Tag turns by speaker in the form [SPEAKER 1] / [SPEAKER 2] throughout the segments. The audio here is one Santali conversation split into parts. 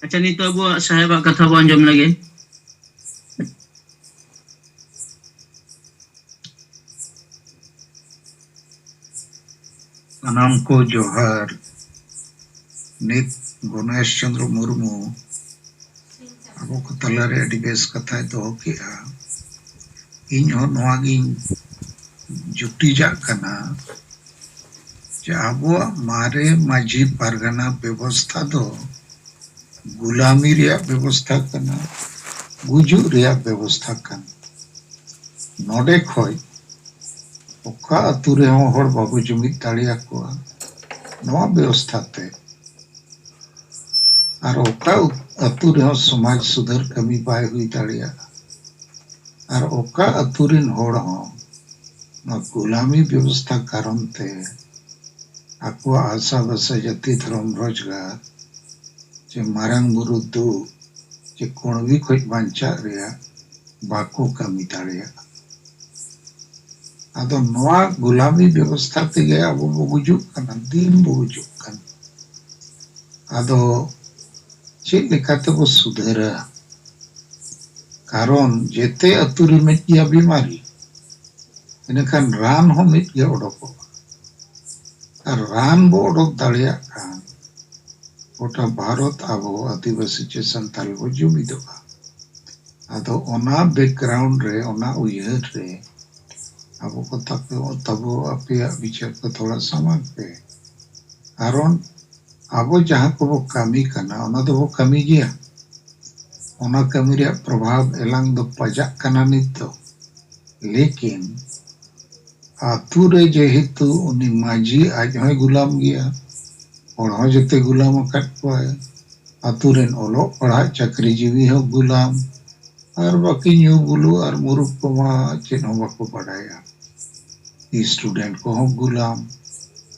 [SPEAKER 1] अच्छा नीतो अब साहेब कथा बो आंजम लगे।
[SPEAKER 2] सनाम को जोहार। नित गणेश चंद्र मुर्मू अबो को तलारे अडी बेस कथा दोहो केआ। इन हो नोआ गिन जुटिजाग कना जे आबो मारे माझी पारगना व्यवस्था दो गुलामी रिया व्यवस्था कना, गुजु रिया व्यवस्था कना। नोडे खोय ओका अतु रे हो हर बाबू जुमित दाड़िया कोआ नोआ व्यवस्था ते और ओका अतु रे हो समाज सुधार कमी बाय हुई दाड़िया और ओका अतु रिन होड़ हो गुलामी व्यवस्था कारण ते आको आशा बसा जाति धर्म रोजगार जे मारंग बुरु दु जे कोणवी खोज बांचा रिया बाको कमी दाड़िया। आदो नोआ गुलामी व्यवस्था तेगे अबो बो गुजुक कना, दिन बो गुजुक कना। आदो चेक लेकाते बो सुधरा कारण जेते अतु रे मिट गया बीमारी इनखान रान हो मिट गया ओडोको और रान बो ओडोक दाड़िया खान गोटा भारत आबो आदिवासी चे संताल बो जुमिदोगा। आदो ओना बैकग्राउंड रे ओना उयहर रे आबो को तबो अपया विचार को थोड़ा समझ पे कारण आबो जहां को बो कमी कना ओना दो बो कमी गया ओना कमी रे प्रभाव एलांग दो पजाक कना नित दो लेकिन आतु रे जेहेतु उनी माझी आज होय गुलाम गया और हो जते गुलाम कट पाए आतु रेन ओलो पढ़ा चाकरी जीवी हो गुलाम और बाकी न्यू बुलू और मुरुख को मा चेन हो बाको पढ़ाया स्टूडेंट को हो गुलाम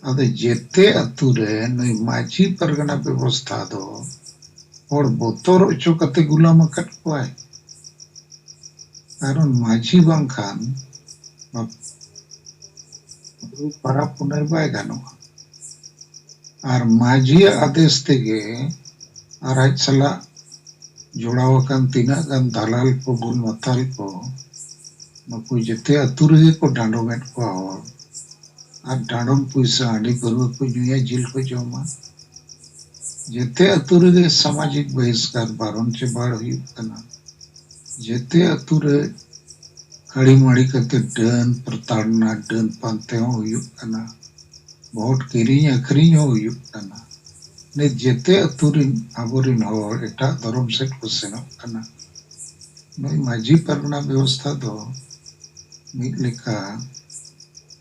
[SPEAKER 2] अदे जेते अतु रे नई माझी परगना व्यवस्था दो और बोतोर ओचो कते गुलाम कट पाए कारण माझी बांखान para punai बाय गानोगा और माझी आदेश तेगे और आज सला जोड़ावकन तीना गन दलाल को बुल मताल को नुकु जेते अतु रे को डांडोमेट को और डांडोम पैसा आडी परव को जुया जिल को जोमा जेते अतु रे सामाजिक बहिष्कार बारन चे बाड़ हुई कना जेते अतु रे खड़ी मड़ी कते डन प्रताड़ना डन पांते हो हुई कना बहुत किरी अखरी हो हुई कना ने जेते अतु रिन आबोरिन होर एटा धर्म सेट को सेनो कना नई माझी परगना व्यवस्था दो मिट लेका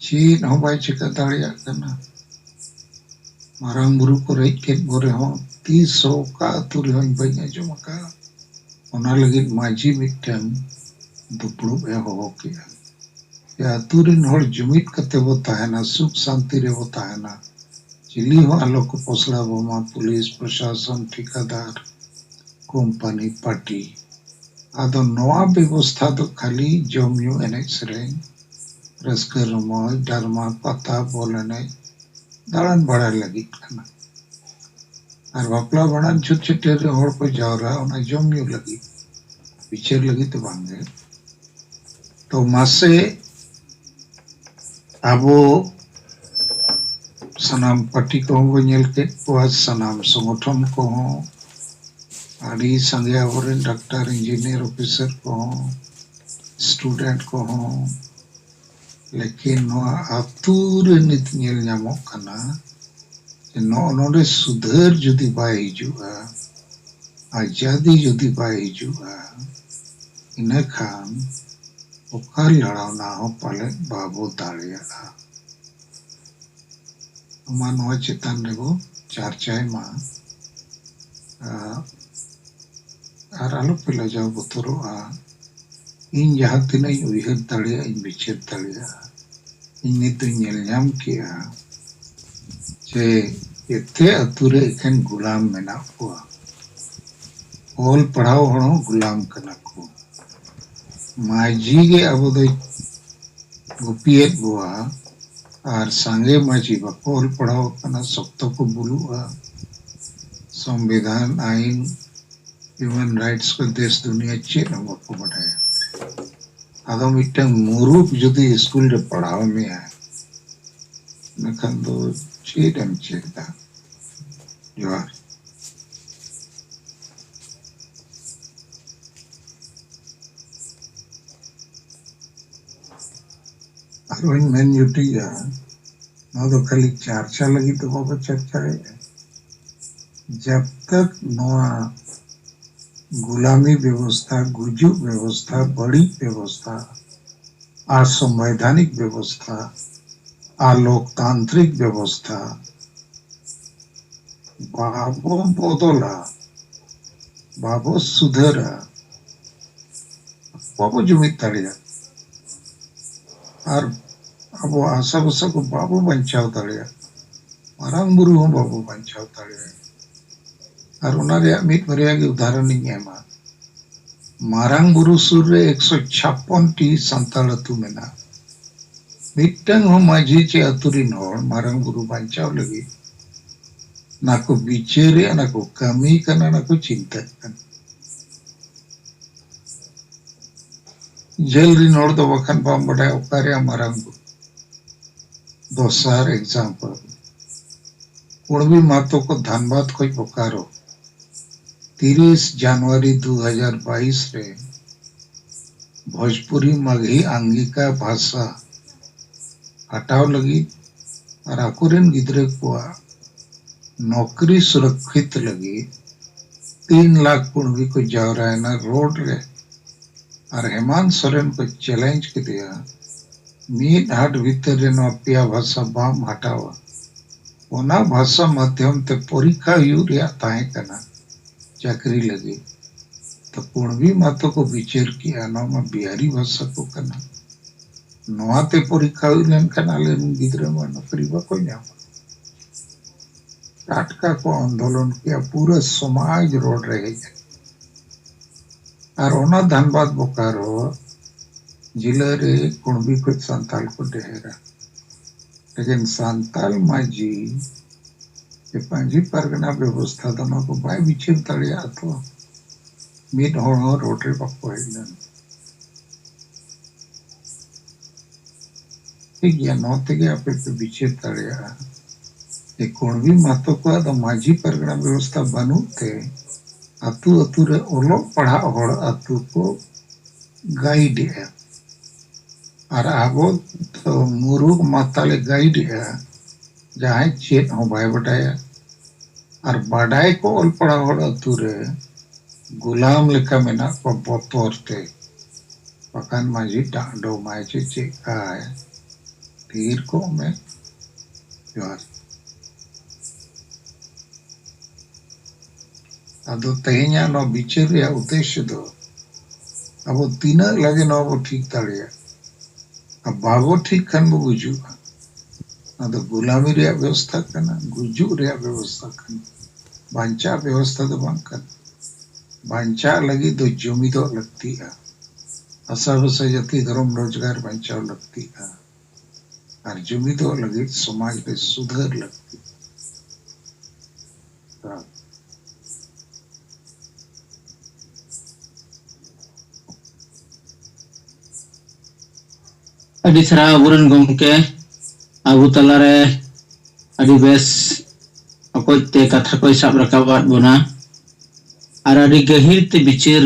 [SPEAKER 2] चीन हो बाय चिका दाड़िया कना मारांग बुरु को रेज केट गोरे हो 300 का अतु रे होई बाय आजम का ओना लगित माझी मिटन दुपड़ू ए हो किया या अतु रिन होर जुमित कते बो ताहेना सुख शांति रे बो ताहेना चिली हो आलोक पोसड़ा बोमा पुलिस प्रशासन ठिकादार कंपनी पार्टी आदो नोआ व्यवस्था दो खाली जमयू एने सेरें रस्कर रमोय डरमा पता बोलने दाड़न बड़ा लगी कना और बापला बड़ान छुट छुटे रे होड़ को जावरा ओना जमयू लगी विचार लगी तो बांगे तो मासे आबो सनाम पार्टी को हो नेल के को सनाम संगठन को हो आड़ी संगे आबोरेन डॉक्टर इंजीनियर ऑफिसर को हो स्टूडेंट को हो लेकिन नोआ आतु रे नित नेल न्यामो कना नो नोडे सुधर जुदी बाय हिजुआ आजादी जुदी बाय हिजुआ इना खान ओका लड़ावना हो पाले बाबू दाड़िया मानवा चेतन रेबो चर्चाय मा और आलो पेला जाओ बोतरो इन जहाँ तीना उयहर दाड़िया इन विचार दाड़िया इन नित नेल न्याम किया जे एते अतु रे एखन गुलाम मेना कोआ ऑल पढ़ाओ हणो गुलाम कना को माझी गे अबो दो गुपियत बुआ और सांगे माझी बकोल पढ़ाओ कना सप्तो को बुलुआ संविधान आईन ह्यूमन राइट्स को देश दुनिया चेक हम को बढ़ाया आदो मिट्टन मुरुक जुदी स्कूल रे पढ़ाओ में है नखन दो चेक दा जोहार आरोइन मेन युटिया ना तो खाली चर्चा लगी तो बाबा चर्चा है जब तक नवा गुलामी व्यवस्था गुजु व्यवस्था बड़ी व्यवस्था असंवैधानिक व्यवस्था अलोकतांत्रिक व्यवस्था बाबो बदला बाबो सुधरा बाबो जुमित ताड़िया और अब आशा बसा को बाबो बंचाव ताड़िया मारांग बुरु हम बाबो बंचाव ताड़िया और उन्हारे मित भरिया के उदाहरण नहीं है मारांग बुरु सुर रे 156 टी संताल अतु मेना मिट्टन हो माझी चे अतुरिन होड़ मारांग बुरु बंचाव लगी ना को बिचेरे ना को कमी करना ना को चिंता करना जेल रिन होड़ दो वखन बाम बड़ा उकारे मारांग बुरु दोसार एग्जाम्पल कुणबी मातो को धनबाद कोई बोकारो 30 जनवरी 2022 रे भोजपुरी मगही आंगिका भाषा हटाव लगी और आकुरिन गिद्रे को नौकरी सुरक्षित लगी 3 लाख कुणबी को जावरायना रोड रे और हेमंत सोरेन को चैलेंज के दिया मीट हाट भीतर रे नपिया भाषा बाम हटावा ओना भाषा माध्यम ते परीक्षा यूरिया ताहे कना चाकरी लगी तो कुणबी मातो को विचार किया नवा बिहारी भाषा को कना नवाते परीक्षा लेन कना ले गिद्रे में नौकरी बा कोई ना टाटका को आंदोलन किया पूरा समाज रोड रहे और ओना धनबाद बोकारो जिले रे कुणबी को संताल को डेरा लेकिन संताल माजी ये पंजी परगना व्यवस्था दोनों को बाय विचिर तड़िया तो मीट होड़ो रोटरी पक्को है ठीक है नौते के आपे पे विचिर तड़िया ये कुणबी मातो को तो माझी परगना व्यवस्था बनू थे अतु अतु रे ओलो पढ़ा होड़ अतु को गाइड है और आबो तो मुरुग माताले गाइड है जहाँ चेत हो बाय बटाया और बाडाय को ओल पड़ा होड़ अतु रे गुलाम लेका मेना को बोतोर थे पकान माझी डांडो मायचे चेका है तीर को में जोर अदो तेहन्या नो बिचेर या उद्देश्य दो अब तीना लगे नो वो ठीक ताड़िया अब बाबो ठीक खन बो गुजु अदो गुलामी रे व्यवस्था करना गुजु रे व्यवस्था करना बांचा व्यवस्था तो बांग कर बांचा लगी तो जमी तो लगती है असल से जति धर्म रोजगार बांचा लगती है और जमी तो लगी समाज पे सुधर लगती है
[SPEAKER 1] अभी सरा अबुरन गमके अबु तलारे अभी बेस अकोई ते कथा कोई साब रकाबात बुना और अभी गहिर ते बिचिर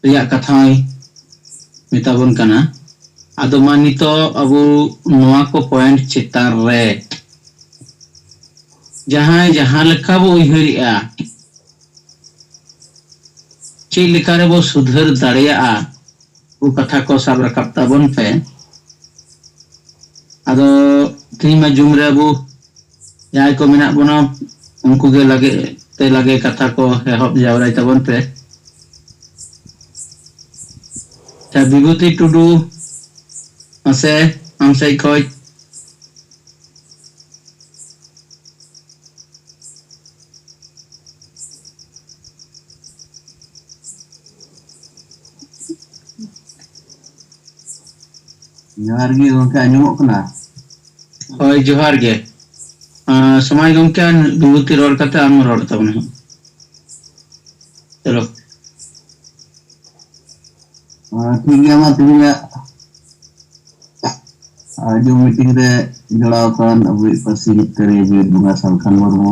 [SPEAKER 1] रिया कथाई मिताबुन कना आदो मानी तो अबु नोआ को पॉइंट चितार रे जहां लेखा बो उहरिया ची लेखा रे बो सुधर दाड़िया वो कथा को साब रकाब ताबुन पे आदो तीन में जुमरे अबु यहाँ को मिना बुना उनको के लगे कथा को हेहब जावराई तबन पे चा विभूति टुडू असे हमसे कोई
[SPEAKER 3] जोहार गे गंके आंजमोग कना
[SPEAKER 1] होय जोहार गे समाज गंके विभूति रोड कते आम रोड तबन चलो
[SPEAKER 3] ठीक गया मा तेहूँगा जो मीटिंग रे जोड़ाव कान अबुई पार्सी जितकरी जी बुंगा सालखान मुर्मू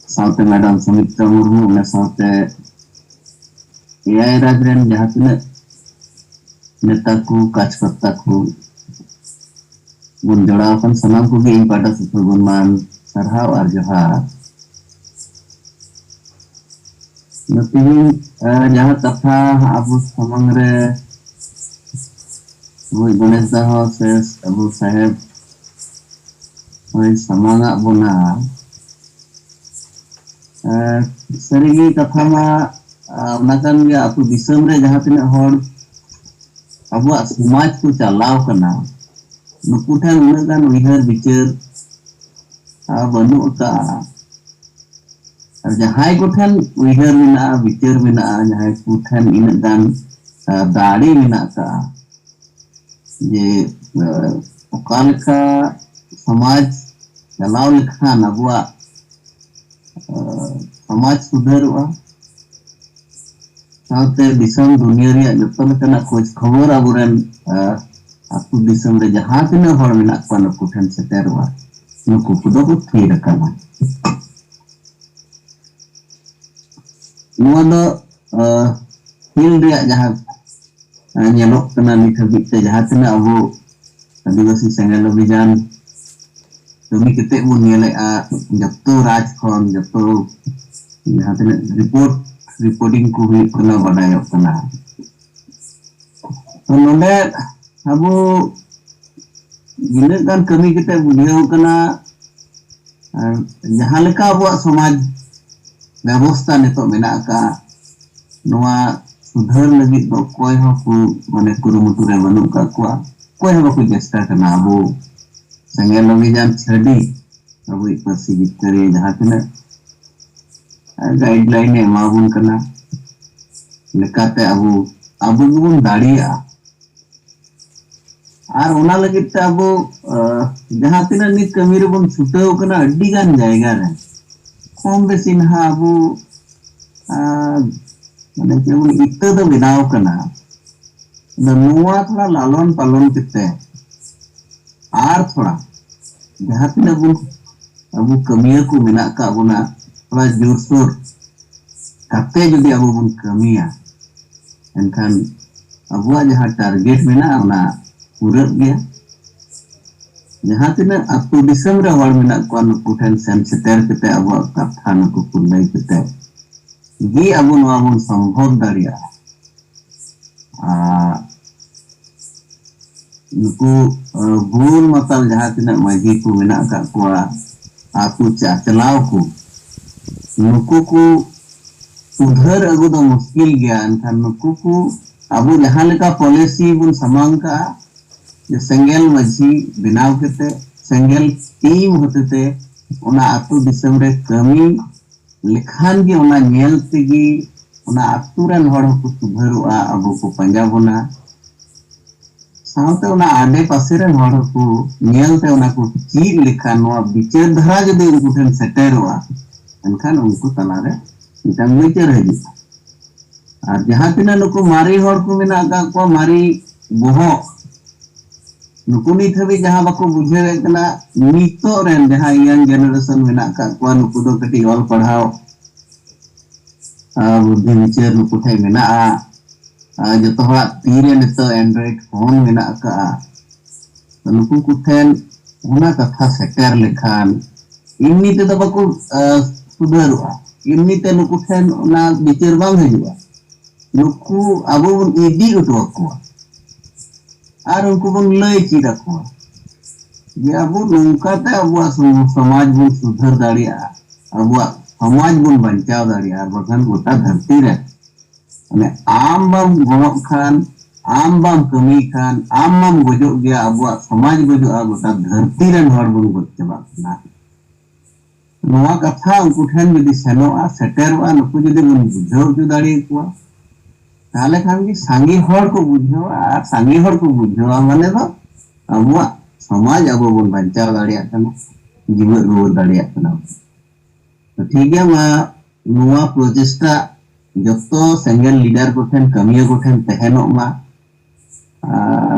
[SPEAKER 3] साउते मैडम सुमित्रा मुर्मू उन्हें साउते एआई राज रेन जहाँ तिना नेता को काजकर्ता को बुन जोड़ाव कान सनाम को भी इन पाटा सुपर गुणमान सरहाव और जोहार नतीनी जहाँ कथा अबु समंग रे वो गणेश दाह से अबु साहेब वही समांगा बुना सरिगी कथा मा नाकन गया अतु दिसम रे जहाँ तिना हर अबु समाज को चलाव करना नुकु ठेन उनगान उइहर विचार बनु का जहाँ को ठेन उइहर मिना विचार मिना जहाँ को ठेन इनगान दाड़ी मिना का ये ओकालका समाज चलाव लेखान अबुआ समाज सुधरवा साथे दिसम दुनिया रे जत्तो लेकाना खोज खबर अबुरेन आतु दिसम रे जहाँ तिना हर मेना को नुकु ठेन सेटेरवा नुकु कुदो को थीर रखना नुआ दो हिल रे जहाँ nyelok kena nit habit te jahat na abu आदिवासी सेंगल अभियान कमी केते बन नेले आ जत्तो राज खन जत्तो जहाँ तने रिपोर्टिंग को हुई कना बडायो कना तो नोंडे अबु गिने गान कमी केते बुझेव कना जहाँ लेका अबु समाज व्यवस्था नितो मेना का नोआ सुधर लगी तो कोई हो को माने कुरुमुटु रे बनु का कोई हो को चेष्टा करना अबु सेंगल अभियान छडी अबु पार्सी जितकरी जहाँ तने गाइडलाइन एमाबुन कना लेकाते अबु गुन दाड़िया और ओना लगित ते अबु जहाँ तने नित कमी रे बन छुटाव कना अड्डी गान जायगा रे कम बेसी ना अबु माने केवल इत्ते दो बनाव कना नुआ थोड़ा लालन पालन किते आर थोड़ा जहाँ तिना अबु कमिया को मेना का बुना थोड़ा जोरसोर काते जुदी अबु बुन कमिया एनखान अबुआ जहाँ टारगेट मेना ओना पूरब गया जहाँ तिना अतु दिसम रे हर मेना को नुकु ठेन सेन सेटर किते अबुआ कथा नुकु कुलई किते गी अबु नवा बुन संभव दाड़िया नुकु भूल मतल जहाँ तिना माजी को मेना का कोआ आतु चलाव को नुकु को सुधर अगु दो मुश्किल गया एनखान नुकु को अबु जहाँ लेका पॉलिसी बुन समांग का जे सेंगल मजी बनाव केते सेंगल टीम होते ओना आतु दिसम रे कमी लेखान के ओना नेल तेगी ओना आतु रेन हर को सुधरवा अबु को पंजा बोना साउते ओना आडे पासे रेन हर को नेलते ओना को चीज लेखान नोआ विचार धारा जदि उनको ठेन सेटेरवा एनखान उनको तलारे मिटांग विचार हजी और जहाँ तिना नुकु मारी हर को मेना का को मारी बोहो नुकु नित हबी जहाँ बाको बुझे कना नितो रेन जहाँ यंग जनरेशन मेना का को नुकु दो कटी ऑल पढ़ाओ बुद्धि विचार नुकु थे मेना जो तो हड़ा तीरे नितो एंड्रॉइड फोन मेना का नुकु कुठेन होना कथा सेटर लेखान इमनी ते तो बाको सुधरवा इमनी ते नुकु ठेन ना विचार बांग हजुआ नुकु अबु बन इदी उठवा को और उनको बन लय चीरा को ये अबु नुका ते अबु समाज बन सुधर दाड़िया अबु समाज बन बचाव दाड़िया और बखन गोटा धरती रे माने आम बम गणक खान आम बम कमी खान आम बम गजो गया अबु समाज गजो गोटा धरती रे हर बन गज चबा ना नोआ कथा उनको ठेन जदि सेनोआ सेटेरवा नुकु जदि बन बुझाव जो दाड़िया को ताले खान की सांगी हर को बुझावा और सांगी हर को बुझावा माने दो अबुआ समाज अबु बन बचाव दाड़िया कना जीवन रुवार दाड़िया कना तो ठीक है मा नोआ प्रोजेस्टा joto sengel leader ko ठेन kamiya ko ठेन tehenok ma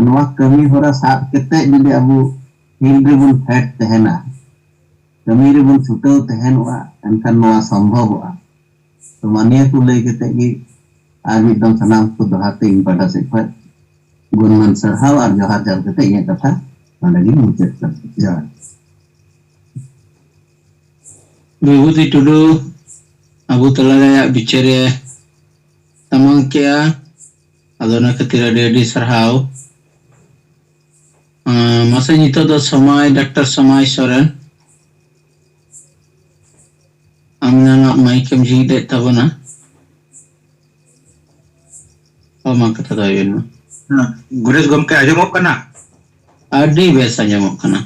[SPEAKER 3] नवा कमी होरा साब केते जुदि अबु हिल रेबुन फेट तहना कमी रेबुन छुटाव तहनवा एनखान नवा संभववा तो मानिया को लई केते gi आर मिदम सनाम को दोहाते इन पाटा से खय गुणमान सरहाव आर जोहार जल केते इया कथा नोंडे gi मुचाद कर जय
[SPEAKER 1] Vibhuti Tudu Abu Talaya bicara tamang kia adona khatira adi sarhau masa nito do Samay Dr. Samay Soren amna nak mai kem jide tabana ma kata do yun
[SPEAKER 4] Guresh गमके आजमोक कना
[SPEAKER 1] adi bes anjamok kana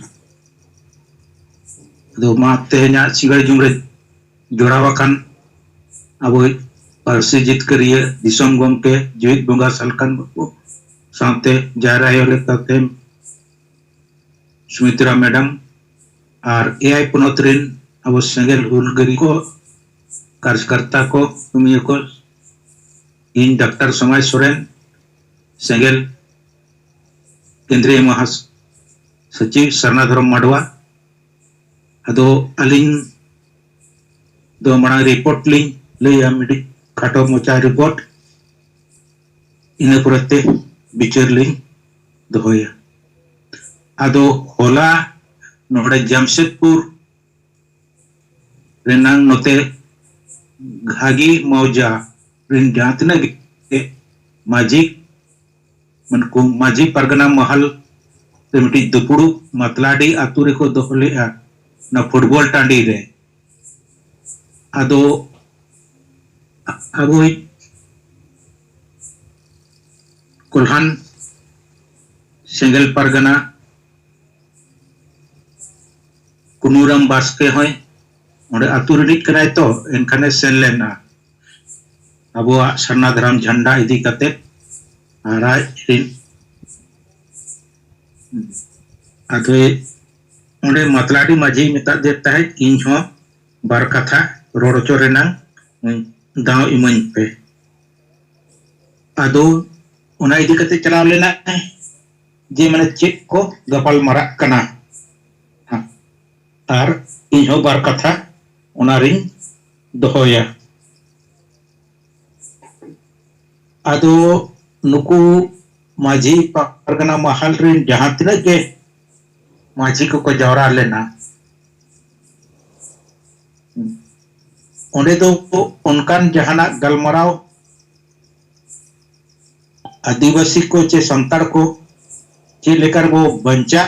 [SPEAKER 4] दो मा तेहना सिगड़ जुमरे जोड़ावाकन अब पारसी जितकरिए दिसम गमके जीवित बंगा सलकन साथे जारा योले तते सुमित्रा मैडम और एआई पुनोत्रिन अब सेंगल हुलगरी को कार्यकर्ता को तुमियो को इन डॉक्टर समाज सोरेन सेंगल केंद्रीय महासचिव सरनाधरम माडवा अदो अलिंग दो मना रिपोर्ट लिंग ले या मिडी खाटो मोचा रिपोर्ट इने पुरते बिचर लिंग दोया अदो होला नोड़े जमशेदपुर रेनांग नोते घागी मौजा रिन जातने के माजी मन को माजी परगना महल मिडी दुपुड़ू मतलाडी आतुरे को दोहले ना फुटबॉल टांडी रे अदो अब कुल्हान सेंगल परगना कुनुरम बास्के होय ओंडे आतु रिडिक कराय तो एनखाने सेन लेना अब सरनाधरम झंडा इदी कते आराय रिन अदो ओंडे मतलाडी माझी मेता देता है इन हो बार कथा रोड चोरेना दाव इमन पे अदो उना इदी कते चलाव लेना जे माने चेक को गपाल मरा कना आर इन हो बार कथा उना रिन दोहोया अदो नुकु माझी परगना महल रिन जहां तिना के माझी को जवरा लेना ओंडे दो उनकान जहाना गलमराव आदिवासी को चे संताड़ को चे लेकर वो बंचा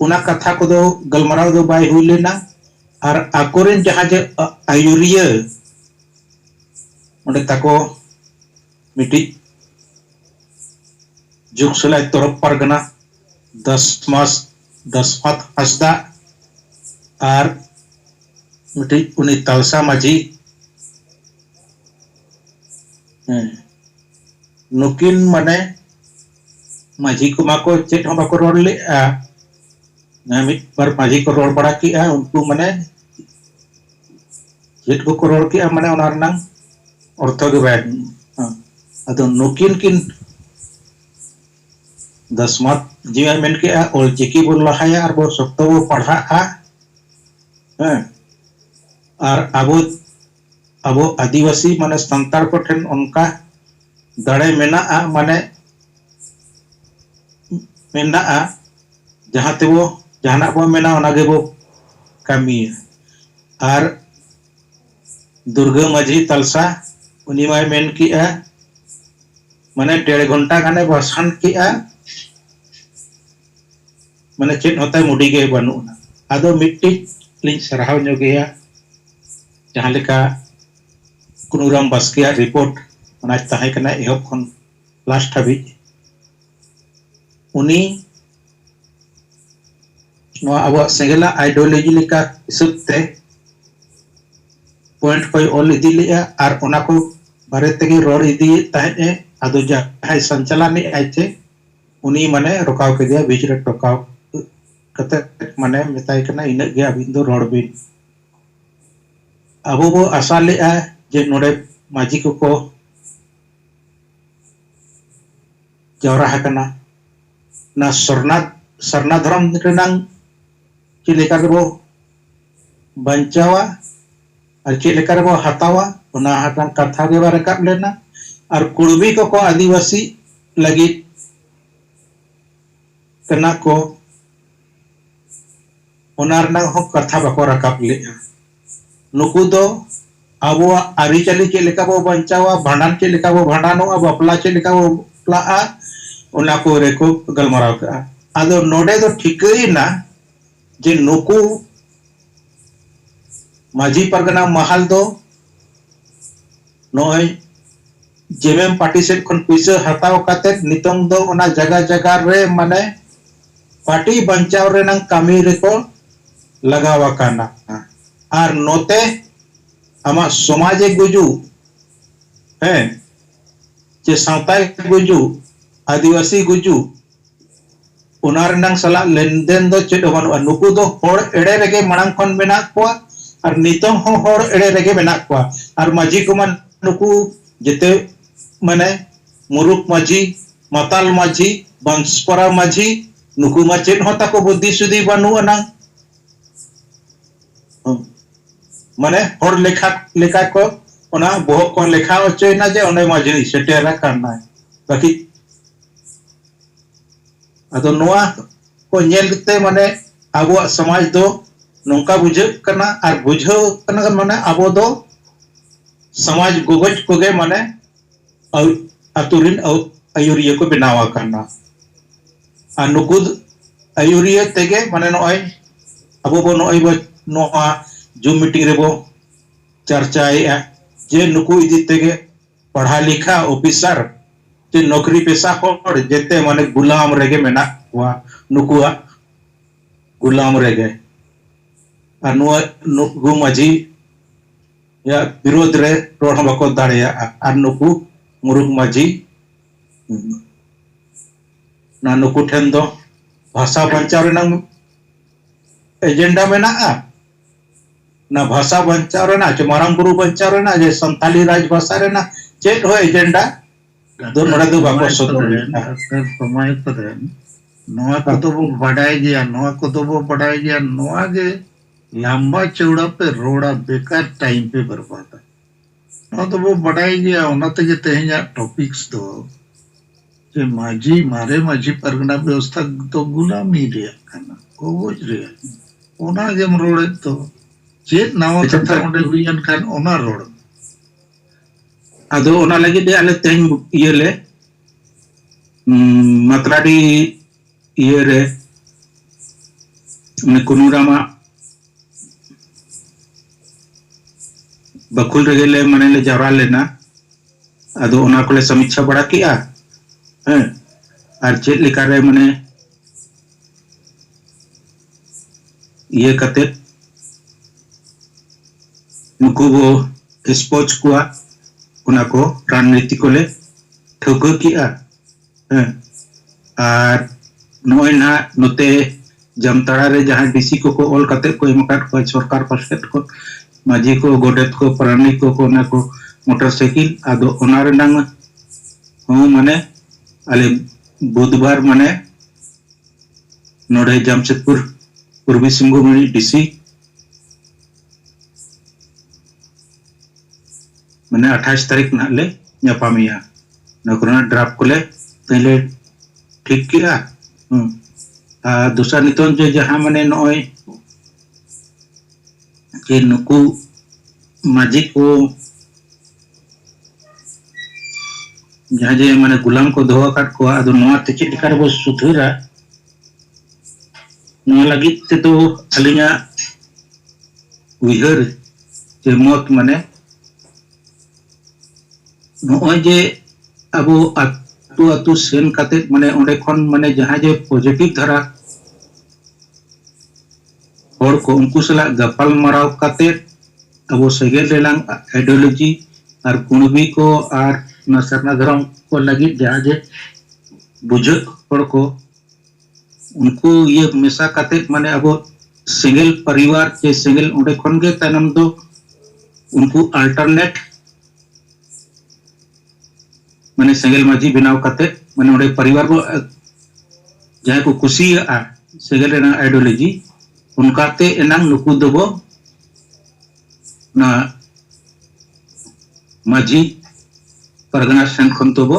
[SPEAKER 4] उना कथा को दो गलमराव दो बाय हुई लेना और आकोरेन जहां जे आयुरिया ओंडे ताको मिटी जुग सुलाई तरफ परगना 10 मास हसदा और मिटी उनी तलसा माझी नुकिन माने माझी को माको चेट हम बाको रोड ले मिट पर माझी को रोड बड़ा की उनको माने चेट को रोड की माने ओना रनang अर्थ के बैठ अदो नुकिन किन 10 मास जीवा मेन के ओल चिकी बोल लहाया और वो सप्तो वो पढ़ा और अब आदिवासी माने संताड़ को ठेन उनका दड़े मेना माने मेना जहाँ ते वो जहाना वो मेना उनागे वो कमी और दुर्गा माझी तलसा उनी माय मेन की माने 1.5 घंटा गाने बसान की माने चेत होता मुडी के बनुना आदो मिट्टी लिंग सरहाव जो गया जहां लेका कुनुराम बास्किया रिपोर्ट ओना ताहे कना एहब खन लास्ट हाबी उनी नोआ अब सेगेला आइडियोलॉजी लेका हिसाबते पॉइंट कोई ऑल इदी लिया और ओना को बारे तेगे रोड इदी ताहे आदो जहां संचालन आइचे उनी माने रोकाव के दिया बीच रे टोकाव कते माने मेताय कना इना गे अबिन दो रोड बिन अब वो आशा ले जे नोडे maji ko jawrah hakana na sarna dharam renang cilekar bo bancawa ar cilekar bo hatawa ona hatan katha ge barakap lena ar kurbi ko adivasi lagi kena ko ona renang ho katha bako rakap lea nuku do abo ari chali cileka bo bancawa bhandan cileka bo bhandanoa bapla cileka bo plaa ona ko reko galmaraw ka ado node do thikaina je nuku maji pargana mahal do noy जेमेम पार्टी से खन पैसा हताव काते नितंग दो ओना जगह जगह रे माने पार्टी बंचाव रे नंग कामी रे को लगावा काना आर नोते आमा समाजे गुजु है जे सावताय गुजु आदिवासी गुजु ओना रे नंग सला लेनदेन दो चेद बनु नुकु दो होड़ एड़े रेगे मणंग खन मेना कोआ आर नितंग हो होड़ एड़े रेगे मेना कोआ आर माजी को मन नुकु जेते माने मुरुक माझी माताल माझी बंसपरा माझी नुकु माचेन होता को बुद्धि सुधी बानु अना माने होर लेखा को ओना बोह को लेखा होचेना जे ओने माझी सेटेरा करना है बाकी अदो नोआ को नेलते माने आबो समाज दो नोंका बुझे करना आर बुझो करना माने आबो दो समाज गोगज कोगे माने aturin ayuriya ko binawa kana anukud ayuriya tege mane noy abo bo noy bo noa zoom meeting rebo चर्चाए जे नुकु इदी तगे पढ़ा लिखा ऑफिसर जे नौकरी पेशा होड़ जेते माने गुलाम रेगे मेना हुआ नुकुआ गुलाम रेगे अनुआ नुकु माझी या विरोध रे रोड बको दाड़िया आर नुकु मुरुक माझी ना नुकु ठेन दो भाषा बंचाव रेनंग एजेंडा मेना ना भाषा बंचाव रेना चे माराम बुरु बंचाव रेना जे संताली राज भाषा रेना चेट हो एजेंडा दो नोड़ा दो बाको सोतो
[SPEAKER 2] समय पर नोआ को तो वो बढ़ाई गया नोआ को तो वो बढ़ाई गया नोआ के लंबा चौड़ा पे रोड़ा बेकार टाइम पे बर्बाद है नोआ तो वो बढ़ाई गया उन्हें तो जते हैं टॉपिक्स तो जे माझी मारे माझी परगना व्यवस्था तो गुलामी रिया करना कोवज रिया उन्हें जम रोड़े तो चेत नावा कथा उन्हें हुईन खान उन्हें रोड़
[SPEAKER 1] अदो उन्हें लगी दे आले तें ये ले मतराडी ये रे कुनुरामा बकुल रेगेले मने ले जावरा लेना अदो उना कोले समीक्षा बड़ा किया हैं आर चेत लेका रे मने ये कते नुकु वो स्पोर्ट्स कुआ उना को रणनीति कोले ठोको किया हैं आर नोय ना नोते जमताड़ा रे जहां डीसी को ऑल कते को एमकाट को सरकार पासेट को माझी को गोडेत को प्राणी को ना को मोटरसाइकिल आदो ओना रे नंग हो माने आले बुधवार माने नोडे जमशेदपुर पूर्वी सिंहभूम डीसी माने 28 तारीख नाले न्यापामिया नकरना ड्राफ्ट कोले पहले ठीक किया दूसरा नितन जो जहां माने नय जे नुकु माझी को जहां जे माने गुलाम को दोहा काट को आदो नवा ते चेक लेकर बो सुधरा नवा लगी ते तो अलिया उइहर जे मत माने नय जे अबो अतु अतु सेन काते माने ओंडे खन माने जहां जे पॉजिटिव धारा और को उनको सला गपाल मराव काते अब सेगेल रेलांग आइडियोलॉजी और कुणबी को और नसरना धर्म को लगी जहां जे बुजुर्ग और को उनको ये मिसा काते माने अब सिंगल परिवार के सिंगल उड़े खन के तनम दो उनको अल्टरनेट
[SPEAKER 4] माने सेंगेल माझी बनाव कते माने ओडे परिवार को जहाँ को कुशी सेंगेल रेना आइडियोलॉजी उनकाते एनांग नुकु दबो ना माझी परगना सेन खन तो बो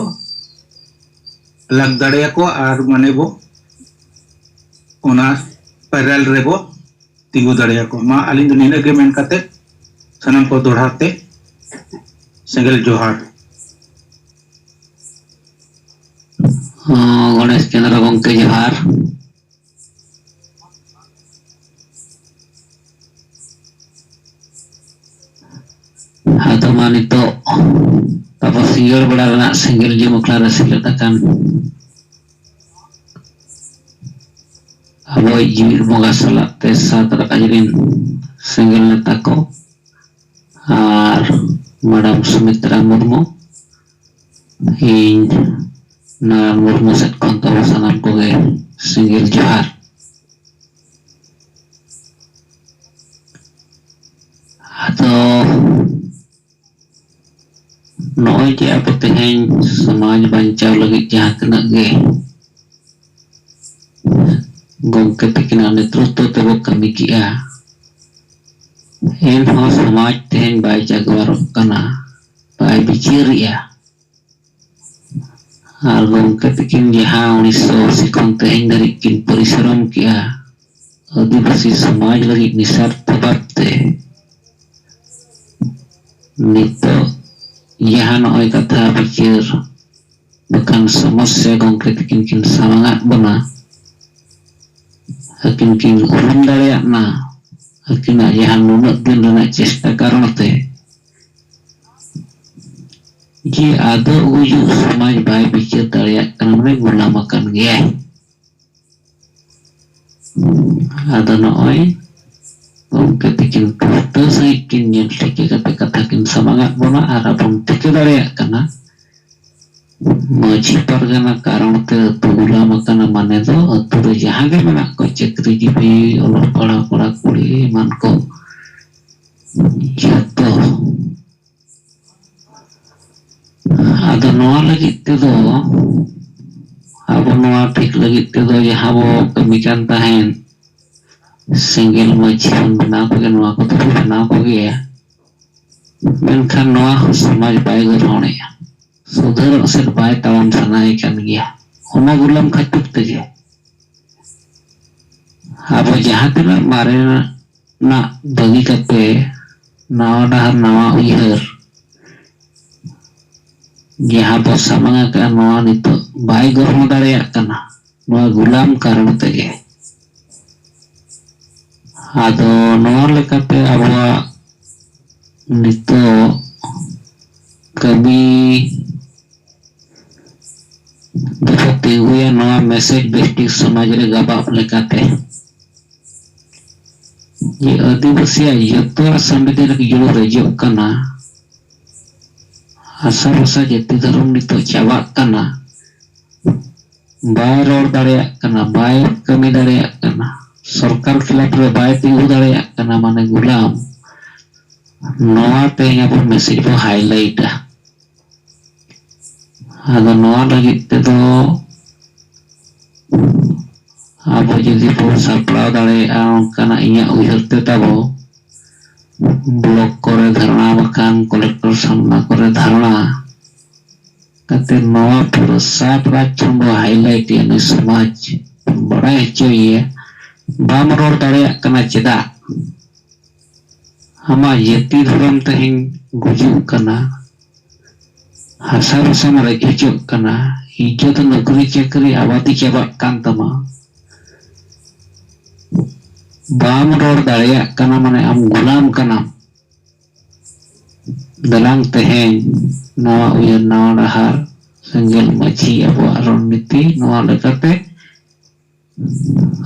[SPEAKER 4] लग दाड़े को आर माने बो ओना पैरल रे बो तिगु दाड़े को मा अलिंग दुनिया के मेन कते सनम को दोढ़ाते सेंगेल जोहार
[SPEAKER 1] गणेश चंद्र गंके जोहार मा नितो तापर सिंगर बड़ा रना सेंगेल जे मुखला रसिल तकान अब जीविर बंगा सलाते सात रकाजरिन सेंगेल नेता को आर मैडम सुमित्रा मुर्मू इन नारायण मुर्मू सेट खन तो सानाम को गे सेंगेल जोहार तो नॉय जे अब तेहें समाज बंचाव लगी जहाँ तक गे गंके तकिना नेतृत्व तेबो कमी किया एन हो समाज तेहें बाय जागवार कना बाय बिचिरिया आर गंके तकिन जहाँ 1980 खन तेहें धरि किन परिश्रम किया आदिवासी समाज लगी निस्वार्थ भावते नितो यहाँ नॉय कथा बिचिर बखान समस्या गंके तकिन किन सामंगात बना हकिन किन उरुम दाड़ेयाक ना हकिना यहाँ नुनक दिन रना चेष्टा कारण ते जे आदो उजु समाज बाय बिचार दाड़ेयाक कना माने गुलाम अकन गया आदो नॉय गंके तकिन पुष्टो सहित किन नेल ठिके कते कथा किन सामंगात बना आर अबन ठिके दाड़ेयाक कना माझी परगना कारण ते गुलाम अकना माने दो अतुरे जहाँ गे मेना को चक्री जीवी ओलर पड़ा पड़ा कुड़ी मान को जतो आदो नोआ लगी ते दो अब नोआ ठीक लगी ते दो जहाँ वो कमी कान ताहें सेंगेल माझी बनाव को गे नोआ को तो बनाव को गे मेनखान नोआ समाज बाय गरहोने सुधर से बाय तावाम सनाए कन गया होना गुलाम खातिर तेगे अब जहाँ तना मारे ना बगी कते नावा डहर नावा उयहर जहाँ बो सामंगा का नोआ नितो बाय गरहों दाड़ेयाक कना नोआ गुलाम कारण तेगे आदो नोआ लेकाते आबवा नितो कभी देखते हुए नवा मैसेज बेस्टी समाज रे गबाप लेकाते ये आदिवासी यतो समिति रे जुड़ो रेजो कना आशा भरोसा जति धर्म नितो चाबा कना बाय रोड दाड़ेयाक कना बाय कमी दाड़ेयाक कना सरकार खिलाफ रे बाय तिगु दाड़ेयाक कना माने गुलाम नवा ते यहाँ पर मैसेज को हाईलाइट आदो नवा लगी ते दो अब जुदी बो सापड़ाव दाड़ेयागा ओंकाना इया उयहर ते ताबो ब्लॉक करे धरना बखान कलेक्टर सामना करे धरना कते नवा पूरा 7 राज्य बो हाईलाइट यानी समाज बड़ा चाहिए बाम रोड दाड़ेयाक कना चेदा हमा यति धर्म तहें गुजुक कना हसा रसम रेजुक कना इज्जत नौकरी चाकरी आबादी चाबाक कान तमा बाम रोड दाड़ेयाक कना माने आम गुलाम कना दलांग तहें नवा उयहर नवा डहार सेंगेल माझी अबवा रणनीति नवा लेकाते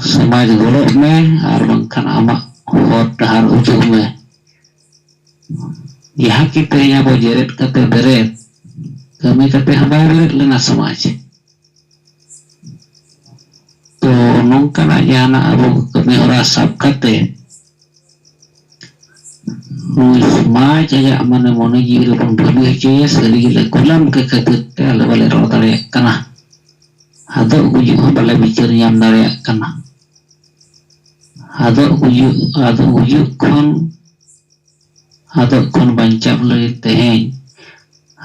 [SPEAKER 1] समाज गड़ो में आर बंखान आमा हर डहार उजुग में यहाँ की तहें अब जेरेट कते बेरेट कमी कते हबाय लेना समाज तो नौकाना जाना अब कमी होरा सब कते ᱱᱩᱭ ᱥᱚᱢᱟᱡᱽ ᱟᱭᱟᱜ ᱢᱟᱱᱮ ᱢᱚᱱᱮ ᱡᱤᱣᱤ ᱨᱮᱵᱚᱱ ᱵᱷᱟᱹᱞᱟᱹᱭ ᱦᱚᱪᱚᱭᱟ ᱥᱟᱹᱨᱤ ᱜᱮᱞᱮ ᱜᱩᱞᱟᱢ ᱠᱮ ᱠᱷᱟᱹᱛᱤᱨ ᱛᱮ ᱟᱞᱮ ᱵᱟᱞᱮ ᱨᱚᱲ ᱫᱟᱲᱮᱭᱟᱜ ᱠᱟᱱᱟ, ᱟᱫᱚᱜ ᱜᱩᱡᱩᱜ ᱦᱚᱸ ᱵᱟᱞᱮ ᱵᱤᱪᱟᱹᱨ ᱧᱟᱢ ᱫᱟᱲᱮᱭᱟᱜ ᱠᱟᱱᱟ, ᱟᱫᱚᱜ ᱜᱩᱡᱩᱜ ᱠᱷᱚᱱ ᱵᱟᱧᱪᱟᱣ ᱞᱟᱹᱜᱤᱫ ᱛᱮᱦᱮᱧ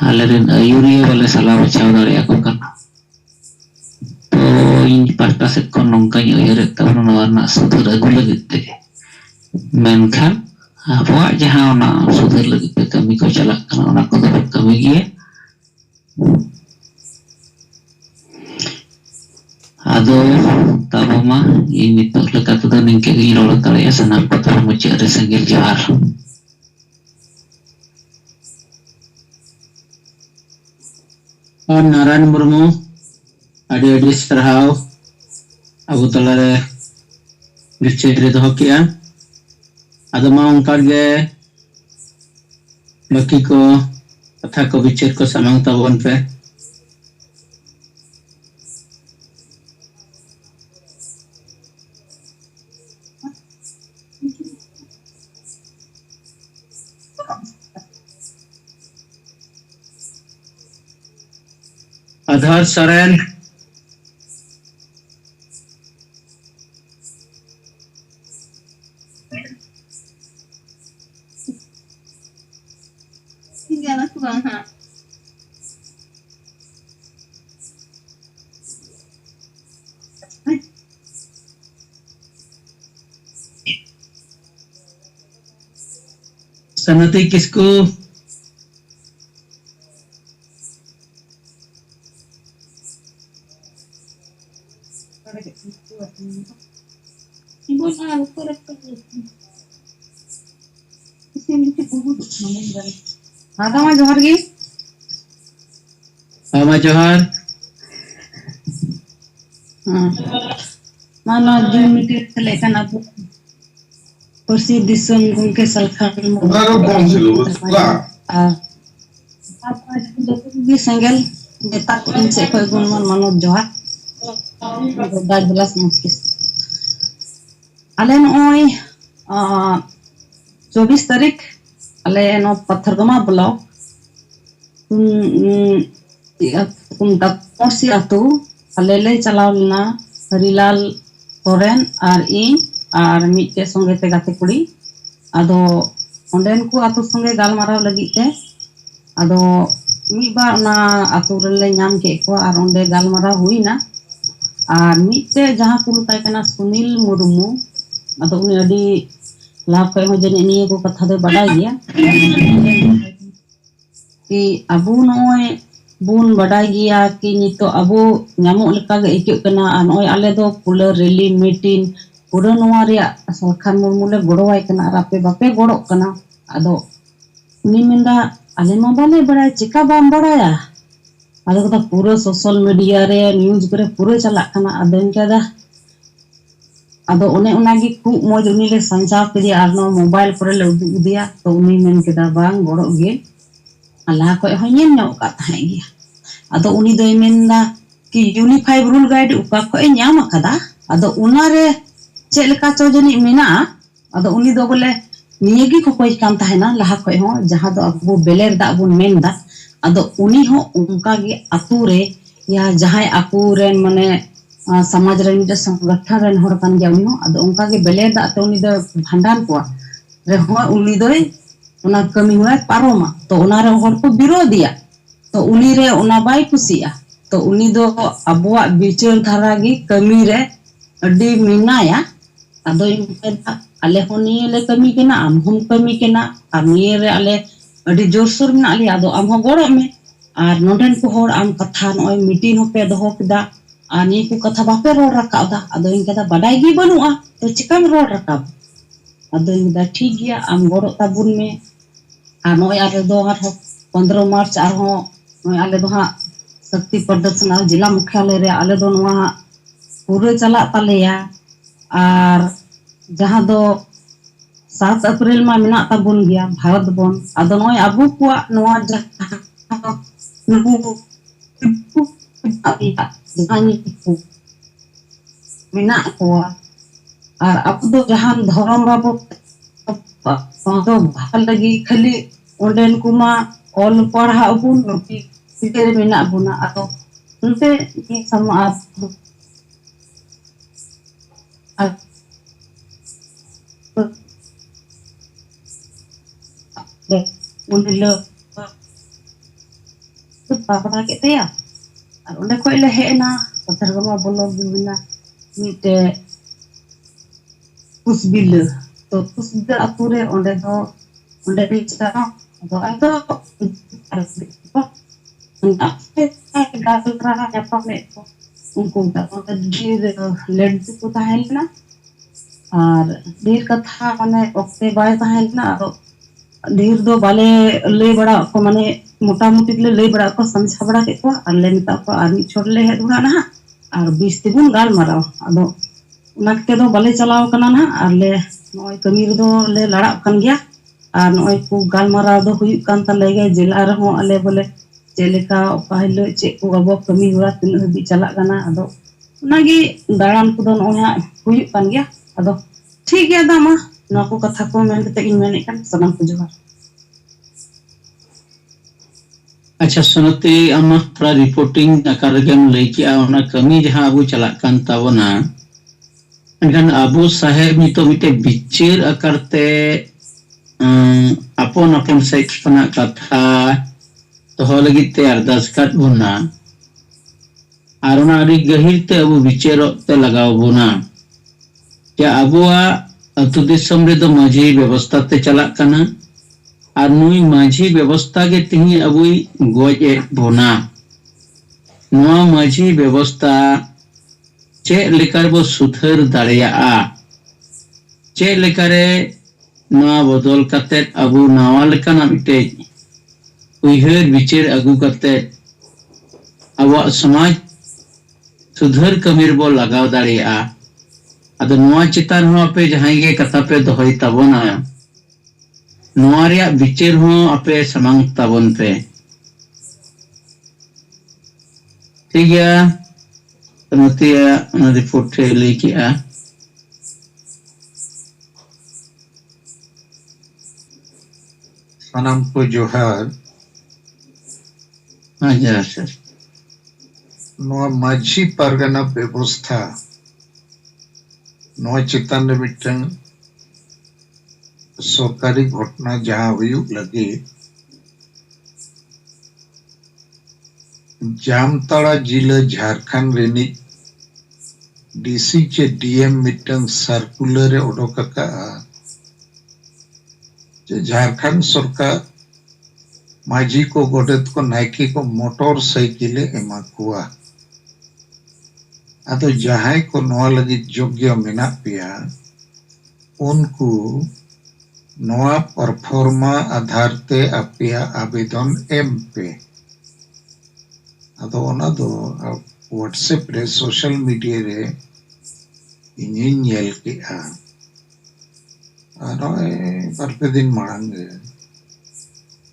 [SPEAKER 1] ᱟᱞᱮᱨᱮᱱ ᱟᱹᱭᱩᱨᱤᱭᱟᱹ ᱵᱟᱞᱮ ᱥᱟᱞᱟ ᱵᱟᱪᱷᱟᱣ ᱫᱟᱲᱮᱭᱟᱠᱚ ᱠᱟᱱᱟ। ᱛᱚ ᱤᱧ ᱯᱟᱦᱴᱟ ᱥᱮᱫ ᱠᱷᱚᱱ ᱱᱚᱝᱠᱟᱧ ᱩᱭᱦᱟᱹᱨᱮᱫ ᱛᱟᱵᱚᱱᱟ ᱱᱚᱣᱟ ᱨᱮᱱᱟᱜ ᱥᱩᱫᱷᱟᱹᱨ ᱟᱹᱜᱩ ᱞᱟᱹᱜᱤᱫ ᱛᱮᱜᱮ। ᱢᱮᱱᱠᱷᱟᱱ ᱟᱵᱚᱣᱟᱜ ᱡᱟᱦᱟᱸ ᱚᱱᱟ ᱥᱩᱫᱷᱟᱹᱨ ᱞᱟᱹᱜᱤᱫ ᱛᱮ ᱠᱟᱹᱢᱤ ᱠᱚ ᱪᱟᱞᱟᱜ ᱠᱟᱱᱟ ᱚᱱᱟ ᱠᱚᱫᱚ ᱵᱚᱱ ᱠᱟᱹᱢᱤ ᱜᱮᱭᱟ। ᱟᱫᱚ ᱛᱟᱵᱚ ᱢᱟ ᱤᱧ ᱱᱤᱛᱚᱜ ᱞᱮᱠᱟ ᱛᱮᱫᱚ ᱱᱤᱝᱠᱟᱹ ᱜᱤᱧ ᱨᱚᱲ ᱫᱟᱲᱮᱭᱟᱜᱼᱟ, ᱥᱟᱱᱟᱢ ᱠᱚᱛᱮ ᱢᱩᱪᱟᱹᱫ ᱨᱮ ᱥᱮᱸᱜᱮᱞ ᱡᱚᱦᱟᱨ। ᱱᱟᱨᱟᱭᱚᱱ ᱢᱩᱨᱢᱩ ᱟᱹᱰᱤ ᱟᱹᱰᱤ ᱥᱟᱨᱦᱟᱣ ᱟᱵᱚ ᱛᱟᱞᱟᱨᱮ ᱵᱤᱪᱟᱹᱨ ᱫᱚᱦᱚ ᱠᱮᱜᱼᱟ। ᱟᱫᱚ ᱢᱟ ᱚᱱᱠᱟᱜᱮ ᱵᱟᱹᱠᱤ ᱠᱚ ᱠᱟᱛᱷᱟ ᱠᱚ ᱵᱤᱪᱟᱹᱨ ᱠᱚ ᱥᱟᱢᱟᱝ ᱛᱟᱵᱚᱱ ᱯᱮ। आधार सरेन सनती किसको
[SPEAKER 5] ᱟᱫᱚ ᱢᱟ ᱡᱚᱦᱟᱨ ᱜᱮ।
[SPEAKER 1] आमा जोहार
[SPEAKER 5] ᱢᱟᱱᱟ ᱡᱩᱢ ᱢᱤᱴᱤᱝ ᱥᱮᱞᱮᱫ ᱠᱟᱱᱟ ᱵᱚ ᱯᱟᱹᱨᱥᱤ ᱫᱤᱥᱚᱢ ᱜᱚᱢᱠᱮ ᱥᱟᱞᱠᱷᱟᱱ ᱥᱮᱸᱜᱮᱞ ᱢᱮᱛᱟᱜ ᱠᱚ ᱤᱧ ᱥᱮᱫ ᱠᱷᱚᱱ ᱜᱩᱱᱢᱟᱱ ᱢᱟᱱᱚᱛ ᱡᱚᱦᱟᱨ। ᱫᱟᱜ ᱜᱞᱟᱥ ᱢᱩᱪᱠᱤᱥ ᱟᱞᱮ ᱱᱚᱜᱼᱚᱭ 24 तारीख अले नो पत्थरगमा ब्लॉक मोरसी आतु अले ले चलाव लेना हरिलाल सोरेन और इन और मिट्टे संगे ते गाते कुड़ी आदो ओंडेन को आतु संगे गालमाराव लगी ते आदो मी बार ना आतु रेले नाम के को और ओंडे गालमाराव हुईना और मिट्टे जहां को ताय कना सुनील मुर्मू आदो उनी अडी लाभ खय हो जने निये को कथा दे बडाय गया कि अबु नय बुन बडाय गया कि नितो अबु नामो लेका गे इक्यो कना नय आले दो पुला रैली मीटिंग पूरा नवा रे सरकार मुर्मू ले गड़ोवाय कना आपे बापे गड़ोक कना आदो उनी मेंदा आले मा बाले बडाय चिका बाम बडाया आदो कदा पूरा सोशल मीडिया रे न्यूज़ करे पूरा चला कना आदो इनका आदो उन्हें उनागी खूब मौज उनी ले संचाव के आर नो मोबाइल पर ले उदु उदिया तो उनी मेन केदा बांग गड़ो गे अल्लाह को हयन नो का थाय गया आदो उनी दोय मेनदा कि यूनिफाइड रूल गाइड उका को न्याम कदा आदो उना रे चे लेका चो जनी मेना आदो उनी दो बोले नियगी को कोई काम थायना लहा को हो जहां दो अबो बेलेर दा बुन मेनदा आदो उनी हो उनका गे अतु रे या जहां अकु रेन माने समाज रे मिटे संगठन रेन हर कान गया उनी हो आदो उनका गे बेलेर दा तो उनी दो भांडान को रे हो उनी दोय उना कमी हुआ पारोमा तो उना रे हर को विरोधिया तो उनी रे उना बाय कुसिया तो उनी दो अबुआ विचार धारा गी कमी रे अडी मिनाया आदो इनका आले होनी ले कमी केना आम हम कमी केना आमी रे आले अडी जोरसोर में आले आदो आम हो गड़ो में आर नोडेन को होर आम कथा नय मीटिंग होपे दोहो केदा आनी को कथा बापे रोड रकादा आदो इनका बडाय गी बनुआ तो चिकाम रोड रकाब आदो इनका ठीक गया आम गड़ो ताबुन में आ नय आले दो 15 मार्च आर हो नय आले दो हा शक्ति प्रदर्शन जिला मुख्यालय रे आले दो नवा पूरे चला तालेया और जहां दो 7 अप्रैल मा मेना ताबुन गया भारत बन आदो नय अबु को नवा मेना को और अब दो जहां धर्म बाबू तो भाल लगी खाली ओंडेन कुमा ऑल पढ़ा बुन फिर मेना बुना आतो उनते समाज उनले पापा कहते हैं और उन्हें कोई ले है ना पत्थर को मां बोलो बिना मीटे कुछ बिल तो कुछ बिल अपुरे उन्हें तो उन्हें भी चला तो आतो उनको लेट को ताहेलना और ढेर कथा माने ओक्ते बाय ताहेलना ढेर दो बाले ले बड़ा को माने मोटा मोटी ले बड़ा को समझा बड़ा के को और ले मिता को आदमी छोड़ ले है दुना ना और 20 तिबुन गाल माराव अदो उनके दो बाले चलाव कना ना और ले नय कमी रे दो ले लड़ा कन गया और नय को गाल माराव दो हुई कान ता ले गए जिला रे हो अले बोले चेलेका ओकाहिलो चे को अबो कमी हुआ तिन हबी चला कना अदो उनागी दाड़ान को दो नय हुई कान गया अदो ठीक गया दामा ना को कथा को मेन कते इन मेने kan सनम को जोहार
[SPEAKER 1] अच्छा सुनते आम थोड़ा रिपोर्टिंग आकार गेम लई कि ओना कमी जहां अबु चला कान ताबोना एनखान अबु साहेब नितो मिटे बिचार आकारते अपन अपन साइड खना कथा तो लगिते अरदास काट बुना आर ओना अडी गहिर ते अबु बिचारते लगाव बुना क्या अबुआ अतु दिसम रे दो माझी व्यवस्था ते चला कना और नुई माझी व्यवस्था के तिही अबुई गोजे बोना नुआ माझी व्यवस्था चे लेकर बो सुधर दाड़िया चे लेकरे नुआ बदल कते अबु नावा लेकाना मिटे उइहर विचार अगु कते अबुआ समाज सुधर कमिर बो लगाव दाड़िया अदो नुआ चितान हो आपे जहां के कथा पे दोहई ताबोना नुआ रिया विचार हो आपे समांग ताबोन पे ठीक है नतिया ना रिपोर्ट ले किया
[SPEAKER 2] सनम को जोहार
[SPEAKER 1] हां जरा सर
[SPEAKER 2] नोआ माझी परगना व्यवस्था नोआ चितान रे मिटन सरकारी घटना जहां हुई लगे जामताड़ा जिला झारखंड रेनी डीसी चे डीएम मिटन सर्कुलर ओडोक का झारखंड सरकार माझी को गोडेत को नायकी को मोटर साइकिल एमा कुआ अतो जहां को नोआ लगी योग्य मेना पिया उनको नोआ परफॉर्मा आधार ते अपिया आवेदन एम पे अतो ओना दो व्हाट्सएप रे सोशल मीडिया रे इन्हीं नेल के नोए बरपे दिन मांगे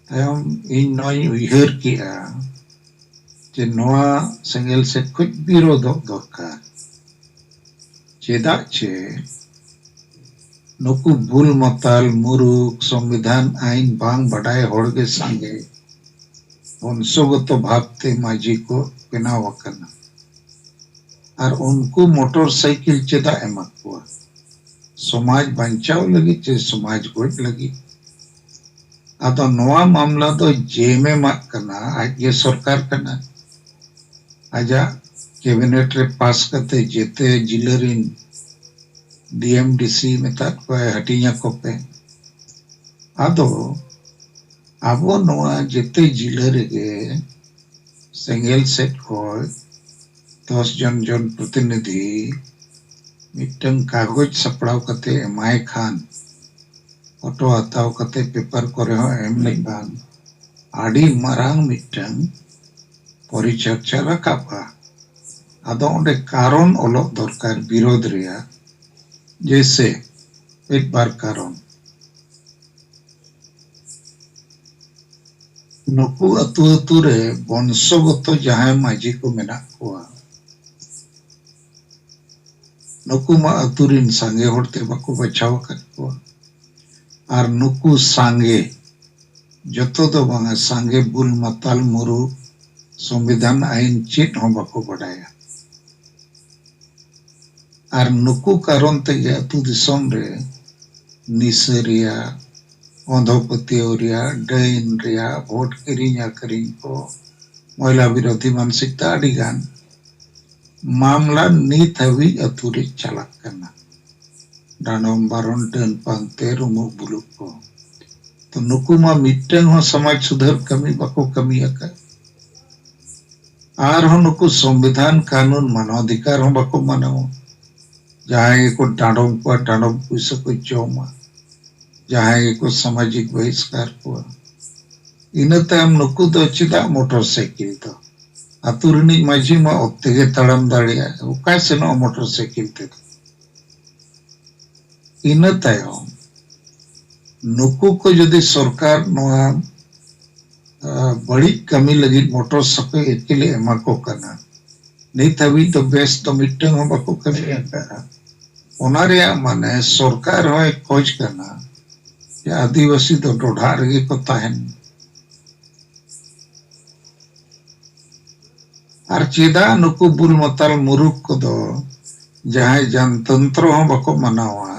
[SPEAKER 2] तयम इन नोई उइहर के जे नोआ सेंगेल से कुछ विरोध दरकार चेदा चे नुकु बुल मताल मुरुक संविधान आईन बांग बड़ाए होड़गे संगे वंशगत भावते माझी को बेनाव कना और उनको मोटरसाइकिल चेदा एमा कुआ समाज बंचाव लगी चे समाज गोज लगी अतो नोआ मामला तो जेमे मत करना आज ये सरकार करना आजा कैबिनेट रे पास करते जेते जिलरिन डीएमडीसी मेता को हटिया को पे आदो आबो नोआ जेते जिले रे सेंगेल सेट को 10 जन प्रतिनिधि मिटन कागज सपड़ाव कते एमाय खान फोटो हताव कते पेपर करे हो एम लेखान आडी मारांग मिटन परिचर्चा रखापा आदो ओंडे कारण ओलोक दरकार विरोध रिया जैसे एक बार कारण नुकु अतु अतु रे वंशगत जहां माझी को मेना कोआ नुकु मा अतुरिन संगे होड़ते बाको बचाव कर कोआ और नुकु सांगे जतो दो बांगा सांगे बुल माताल मुरु संविधान आईन चेत हों बाको बड़ाया और नुकु कारण तेगे अतु दिसोम रे निसरिया अंधोपतियोरिया डाइन रिया वोट किरिया करिंग को महिला विरोधी मानसिकता अडिगान मामला नीत हवी अतुरे चलक करना डानोम बारोन डन पांते रुमु बुलुक को तो नुकुमा मिट्टन हो समाज सुधार कमी बाको कमी अका आर हो नुकु संविधान कानून मानवाधिकार हो बाको मानव जहाँ को डांडोम पुइसा को चौमा जहाँ को सामाजिक बहिष्कार को इन तायम नुकु दो चिदा मोटरसाइकिल तो अतुरनी माझी मा ओत्तेगे तड़म दाड़िया उकाय से नो मोटरसाइकिल ते इन तायम नुकु को यदि सरकार नोआ बड़ी कमी लगी मोटरसाइकिल एकेले एमा को करना नहीं तभी तो बेस तो मिट्टन हो बाको कमी अका ओनारिया माने सरकार हो खोज करना या आदिवासी तो डोढ़ा रगे को ताहन और चेदा नुकु बुल मताल मुरुक को दो जहाँ जनतंत्र हो बाको मनावा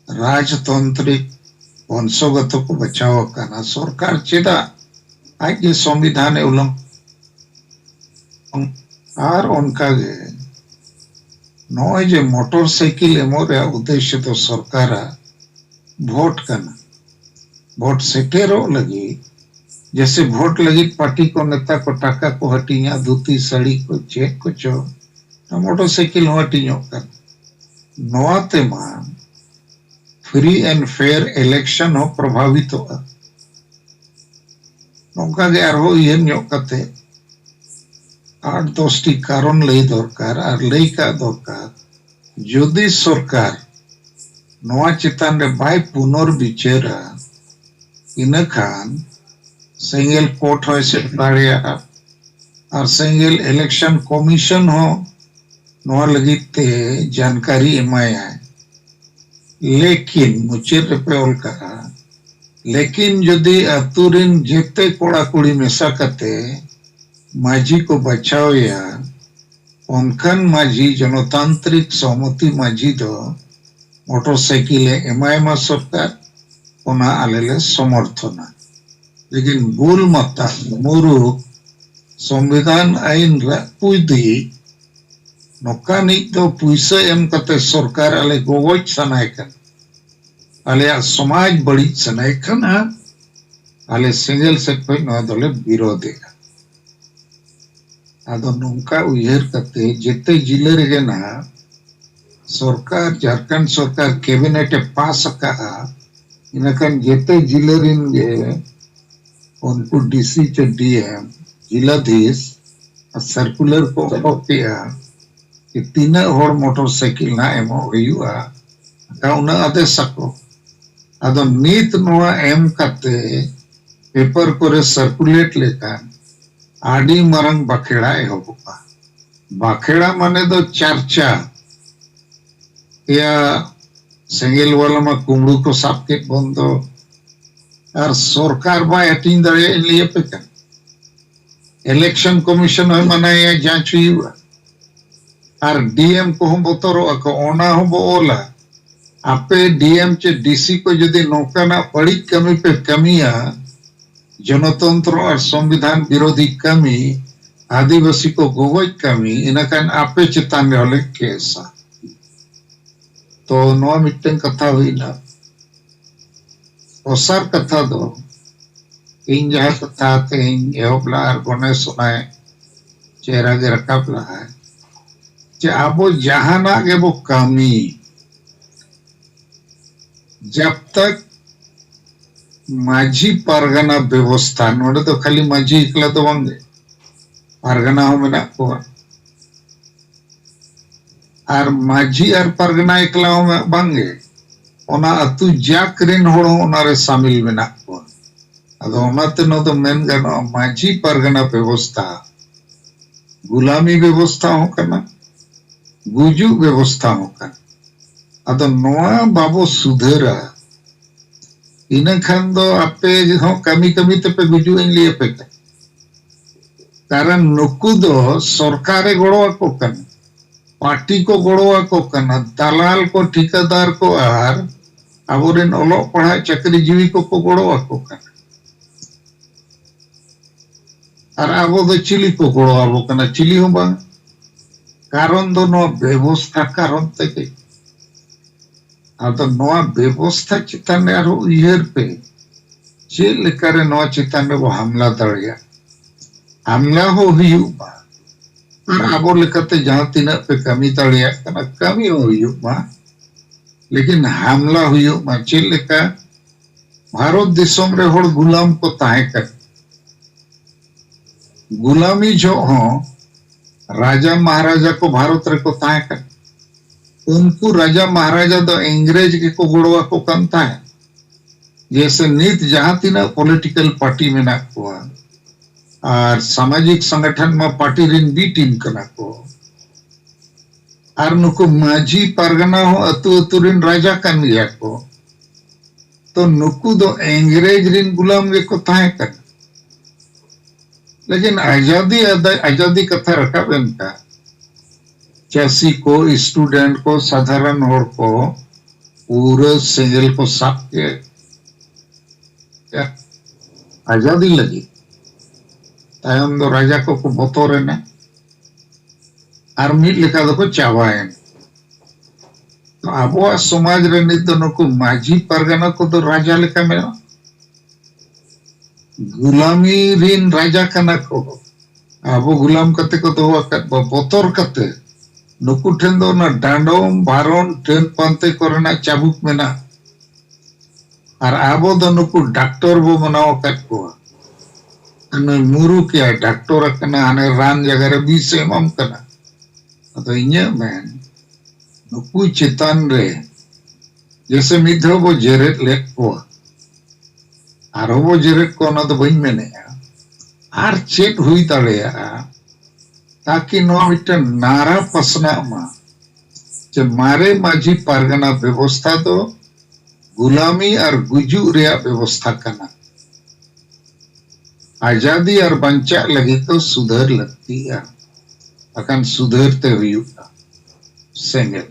[SPEAKER 2] राजतंत्रिक वंशगत को बचाव करना सरकार चेदा आज ये संविधान उल्लंघन और उनका गे नॉय जे मोटरसाइकिल एमोरे उद्देश्य तो सरकार वोट करना वोट सेटेरो लगी जैसे वोट लगी पार्टी को नेता को टाका को हटिया धोती साड़ी को चेक को चो तो मोटरसाइकिल हो हटियो कर नोआते मा फ्री एंड फेयर इलेक्शन हो प्रभावित होगा नौका गे आरो ये न्योकते 8-10 कारण लई दरकार और लई का दरकार यदि सरकार नोआ चितान रे बाय पुनर्विचारा इन खान सिंगल कोर्ट हो से दाड़िया और सिंगल इलेक्शन कमीशन हो नोआ लगिते जानकारी एमाया लेकिन मुचेर पे ओल कहा लेकिन यदि अतुरिन जेते कोड़ा कुड़ी मेसा कते माझी को बचाओ या उनकन माझी जनतांत्रिक सहमति माझी दो मोटरसाइकिल एमायमा सरकार ओना आलेले समर्थना लेकिन बुल मता मुरु संविधान आईन पुदी नौकानी तो पुइसा एम कते सरकार आले गोगोज सनायकन आले समाज बड़ी सनायकन आले सिंगल से कोई न दले विरोधी आदो नौका उयहर कते जेते जिले रे ना सरकार झारखंड सरकार कैबिनेट पास का इनकन जेते जिले रिन गे उनको डीसी चे डीएम जिलाधीश सर्कुलर को कॉपिया कि 3 होड़ मोटरसाइकिल ना एमो हुआ का उना आदेश को आदो नीत नोआ एम कते पेपर करे सर्कुलेट लेकर आडी मरंग बाखेड़ा एहोबा बाखेड़ा माने दो चर्चा या सेंगेल वाला में कुमड़ू को साफ के बंदो और सरकार बाय हटिंग दड़े लिए पे कर इलेक्शन कमीशन है मनाया जांच हुआ और डीएम को हम बोतरो अको ओना हम बोला आपे डीएम चे डीसी को यदि नौकाना बड़ी कमी पे कमिया जनतंत्र और संविधान विरोधी कमी आदिवासी को गोगोज कमी इनकन आपे चितान होले केसा तो नोआ मिट्टन कथा हुई ना ओसार कथा दो इन जहाँ कथा ते इन एहोबला और गोने सुनाए चेहरा के रकाबला है जे आबो जहाना के वो कमी जब तक माझी परगना व्यवस्था नोड़े तो खाली माझी इकला तो बंगे परगना हो मेना को और माझी और परगना इकला हो बंगे ओना अतु जाकरिन होड़ो ओनारे शामिल मेना को अदो ओनाते नो तो मेन गनो माझी परगना व्यवस्था गुलामी व्यवस्था हो करना गुजु व्यवस्था हो करना अदो नोआ बाबो सुधेरा ina khan do ape ho kami kami te pe guju ing liye pe karan nuku do sarkare goro ako kan party ko goro ako kan dalal ko ठेकेदार ko ar aboren olok padha chakri jiwi ko goro ako kan ar abo do chili ko goro abo kana chili ho bang karon do no ব্যবস্থা karon teke ado noa ব্যবস্থা chitane aro uyer pe chel lekare noa chitane bo hamla daria hamla ho huyuk ba ar abo lekate jahan tina pe kami daria kana kami ho huyuk ba lekin hamla huyuk ma chel leka bharat disam re hor gulam ko tahe kan गुलामी जो हो राजा महाराजा को भारत रे को ताहे कर उनको राजा महाराजा दो अंग्रेज के को गोड़वा को कंता है जैसे नीत जहां तीना पॉलिटिकल पार्टी में ना को और सामाजिक संगठन में पार्टी रिन बी टीम कना को और नुको माझी परगना हो अतु अतु रिन राजा कन गया को तो नुको दो अंग्रेज रिन गुलाम के को ताहे कर लेकिन आजादी कथा रखा बनता चासी को स्टूडेंट को साधारण होर को पूरे सिंगल को साफ के आजादी लगी तायम दो राजा को बतौर ने आर्मी लेका दो को चावाए तो अब समाज रे नित दोनों को माझी परगना को तो राजा लेका में गुलामी रिन राजा कना को अबो गुलाम कते को तो बतौर कते नुकु ठेन दो ना डांडोम बारोन ट्रेन पांते कोरना चाबुक मेना और आबो दो नुकु डॉक्टर बो बनाओ कट को अने मुरु के डॉक्टर कना अने रान जगह रे बीस एमम कना तो इन्या मैन नुकु चितान रे जैसे मिधो बो जेरेट लेट को और वो जेरेट को ना तो बइन मेने आर चेक हुई तड़ेया ताकि नो मिटन नारा पसना मा जे मारे माझी परगना व्यवस्था तो गुलामी और गुजू रिया व्यवस्था कना आजादी और बंचा लगी तो सुधर लगती है अकन सुधरते हुई सेंगल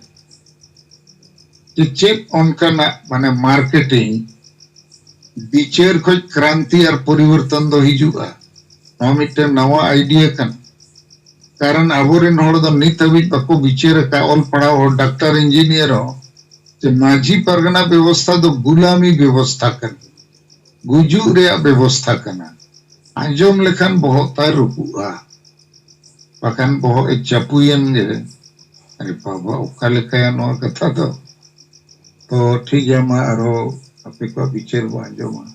[SPEAKER 2] चेक उनका ना माने मार्केटिंग बिचेर खोज क्रांति और परिवर्तन दो हिजुआ नो मिटन नवा आइडिया कन कारण अबोरेन होड़ दो नित हबी बको बिचेर का ऑल पढ़ा और डॉक्टर इंजीनियर हो जे माझी परगना व्यवस्था दो गुलामी व्यवस्था कन गुजू रे व्यवस्था कना आंजोम लेखन बहुत रुकुआ पकन बहुत चपुयन गे अरे बाबा ओका लेका नो कथा तो ठीक है मा आरो आपे को बिचेर बो आंजोमा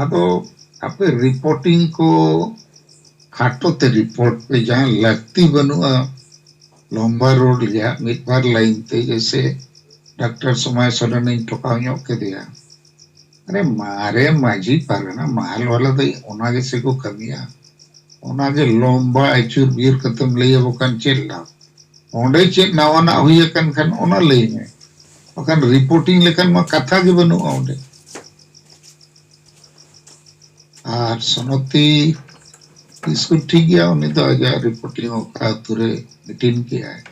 [SPEAKER 2] आदो आपे रिपोर्टिंग को खाटो ते रिपोर्ट पे जहाँ लगती बनुआ लंबा रोड लिया मिट बार लाइन ते जैसे डॉक्टर समय सोरेन इन टोकाउन्यों के दिया अरे मारे माझी परगना महल वाला तो ओनागे से को कमिया ओनागे लंबा अचूर बीर कतम ले वो कन चेला ओंडे चेक नवाना हुई कन खन ओना ले में ओकन रिपोर्टिंग लेकन मा कथा के बनुआ ओंडे और सुनती इसको ठीक है उन्हें तो आजा रिपोर्टिंग का तुरे मीटिंग किया है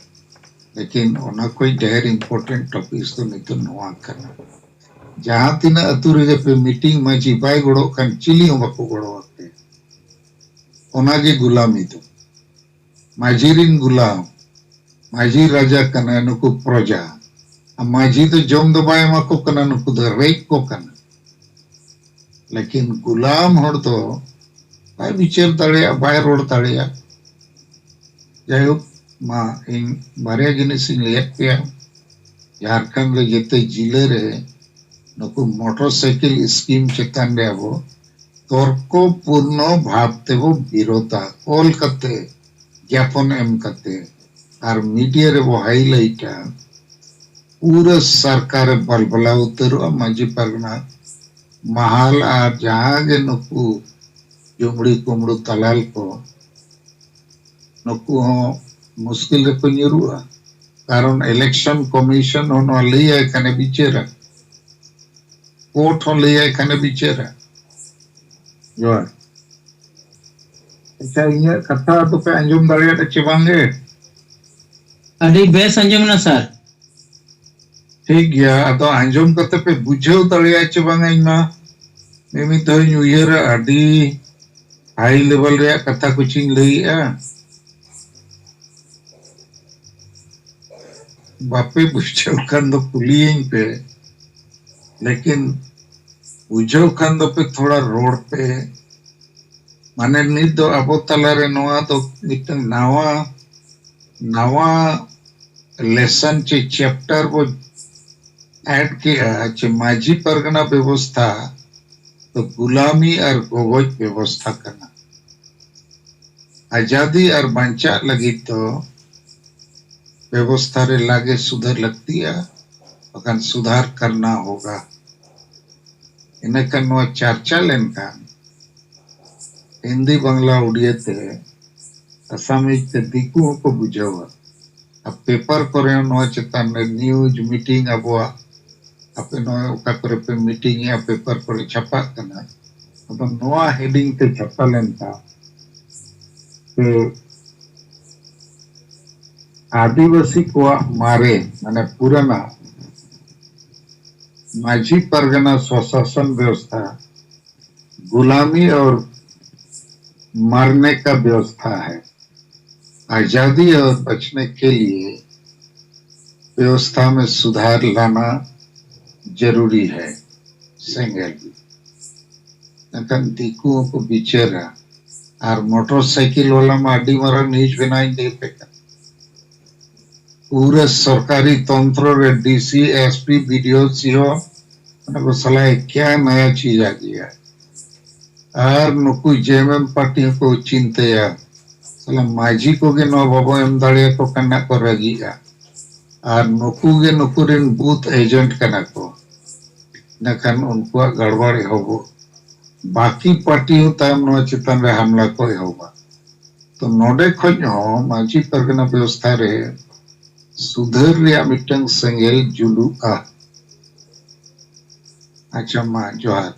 [SPEAKER 2] लेकिन उन्हें कोई ढेर इम्पोर्टेंट टॉपिक्स तो नहीं तो नोआ करना जहाँ तीना अतुरे पे मीटिंग में चिपाई गुड़ो कन चिली हो बको गुड़ो आते उन्हें के गुलामी तो माजीरिन गुलाम माजी राजा कना नुकु प्रजा माजी तो जोम दबाए मको कना नुकु दो रेक को कना लेकिन गुलाम होड़ तो बाय बिचेर तड़िया बाय रोड तड़िया जायुक मा इन बारे जिनिस इन लेट पे झारखंड ले जेते जिले रे नुकु मोटरसाइकिल स्कीम चेतन रे वो तर्को पूर्ण भावते वो विरोधा कॉल करते ज्ञापन एम करते और मीडिया रे वो हाईलाइट पूरा सरकार बलबला उतरो माझी परगना महाल और जहाँ के नुकु जुमड़ी कुमड़ू तलाल को नुकु हो मुश्किल रे को न्यूरुआ कारण इलेक्शन कमीशन होनो लिया कने बिचेरा कोर्ट हो ले खाने बिचारा जोर अच्छा इन कथा तो पे अंजुम दाड़िया चे बांगे
[SPEAKER 1] अभी बेस अंजुम ना सर
[SPEAKER 2] ठीक गया अदो अंजुम कते पे बुझाव दाड़िया चे बांगे इना मेमी तो उयर अडी हाई लेवल रे कथा कुछ लईया बापे बुझाव खान दो कुलियन पे लेकिन बुझाव खान दो पे थोड़ा रोड पे माने नित दो अबो तलारे नोआ तो मिटन नावा नावा लेसन चे चैप्टर वो ऐड किया चे माझी परगना व्यवस्था तो गुलामी और गोगोज व्यवस्था करना आजादी और बंचा लगी तो व्यवस्था रे लागे सुधार लगती है अगर सुधार करना होगा इनका नो चर्चा लेनका हिंदी बांग्ला उड़िया ते असामीज ते दिकू को बुझावा अब पेपर करे नो चेतान न्यूज मीटिंग अबवा अपे नो ओका करे पे मीटिंग या पेपर पर छपा करना अब नोआ हेडिंग ते छपा लेनका के आदिवासी को मारे माने पुराना माझी परगना स्वशासन व्यवस्था गुलामी और मारने का व्यवस्था है आजादी और बचने के लिए व्यवस्था में सुधार लाना जरूरी है सेंगल दिकुओं को बिचेरा और मोटरसाइकिल वाला में आडी मारा न्यूज बनाई दे पे पूरे सरकारी तंत्र रे डीसी एसपी वीडियो सीओ को सलाह क्या नया चीज आ गया और नुकु जेएमएम पार्टी को चिंते या सला माझी को के नो बाबो एम दाड़िया को कन्ना को रगिया और नुकु के नुकुरिन बूथ एजेंट कना को नखन उनको गड़बड़ होगो बाकी पार्टी तायम नो चितन रे हमला को होगा तो नोडे खोज हो माझी परगना व्यवस्था रे सुधर रिया मिटंग सेंगेल जुलू आ अच्छा मा जोहार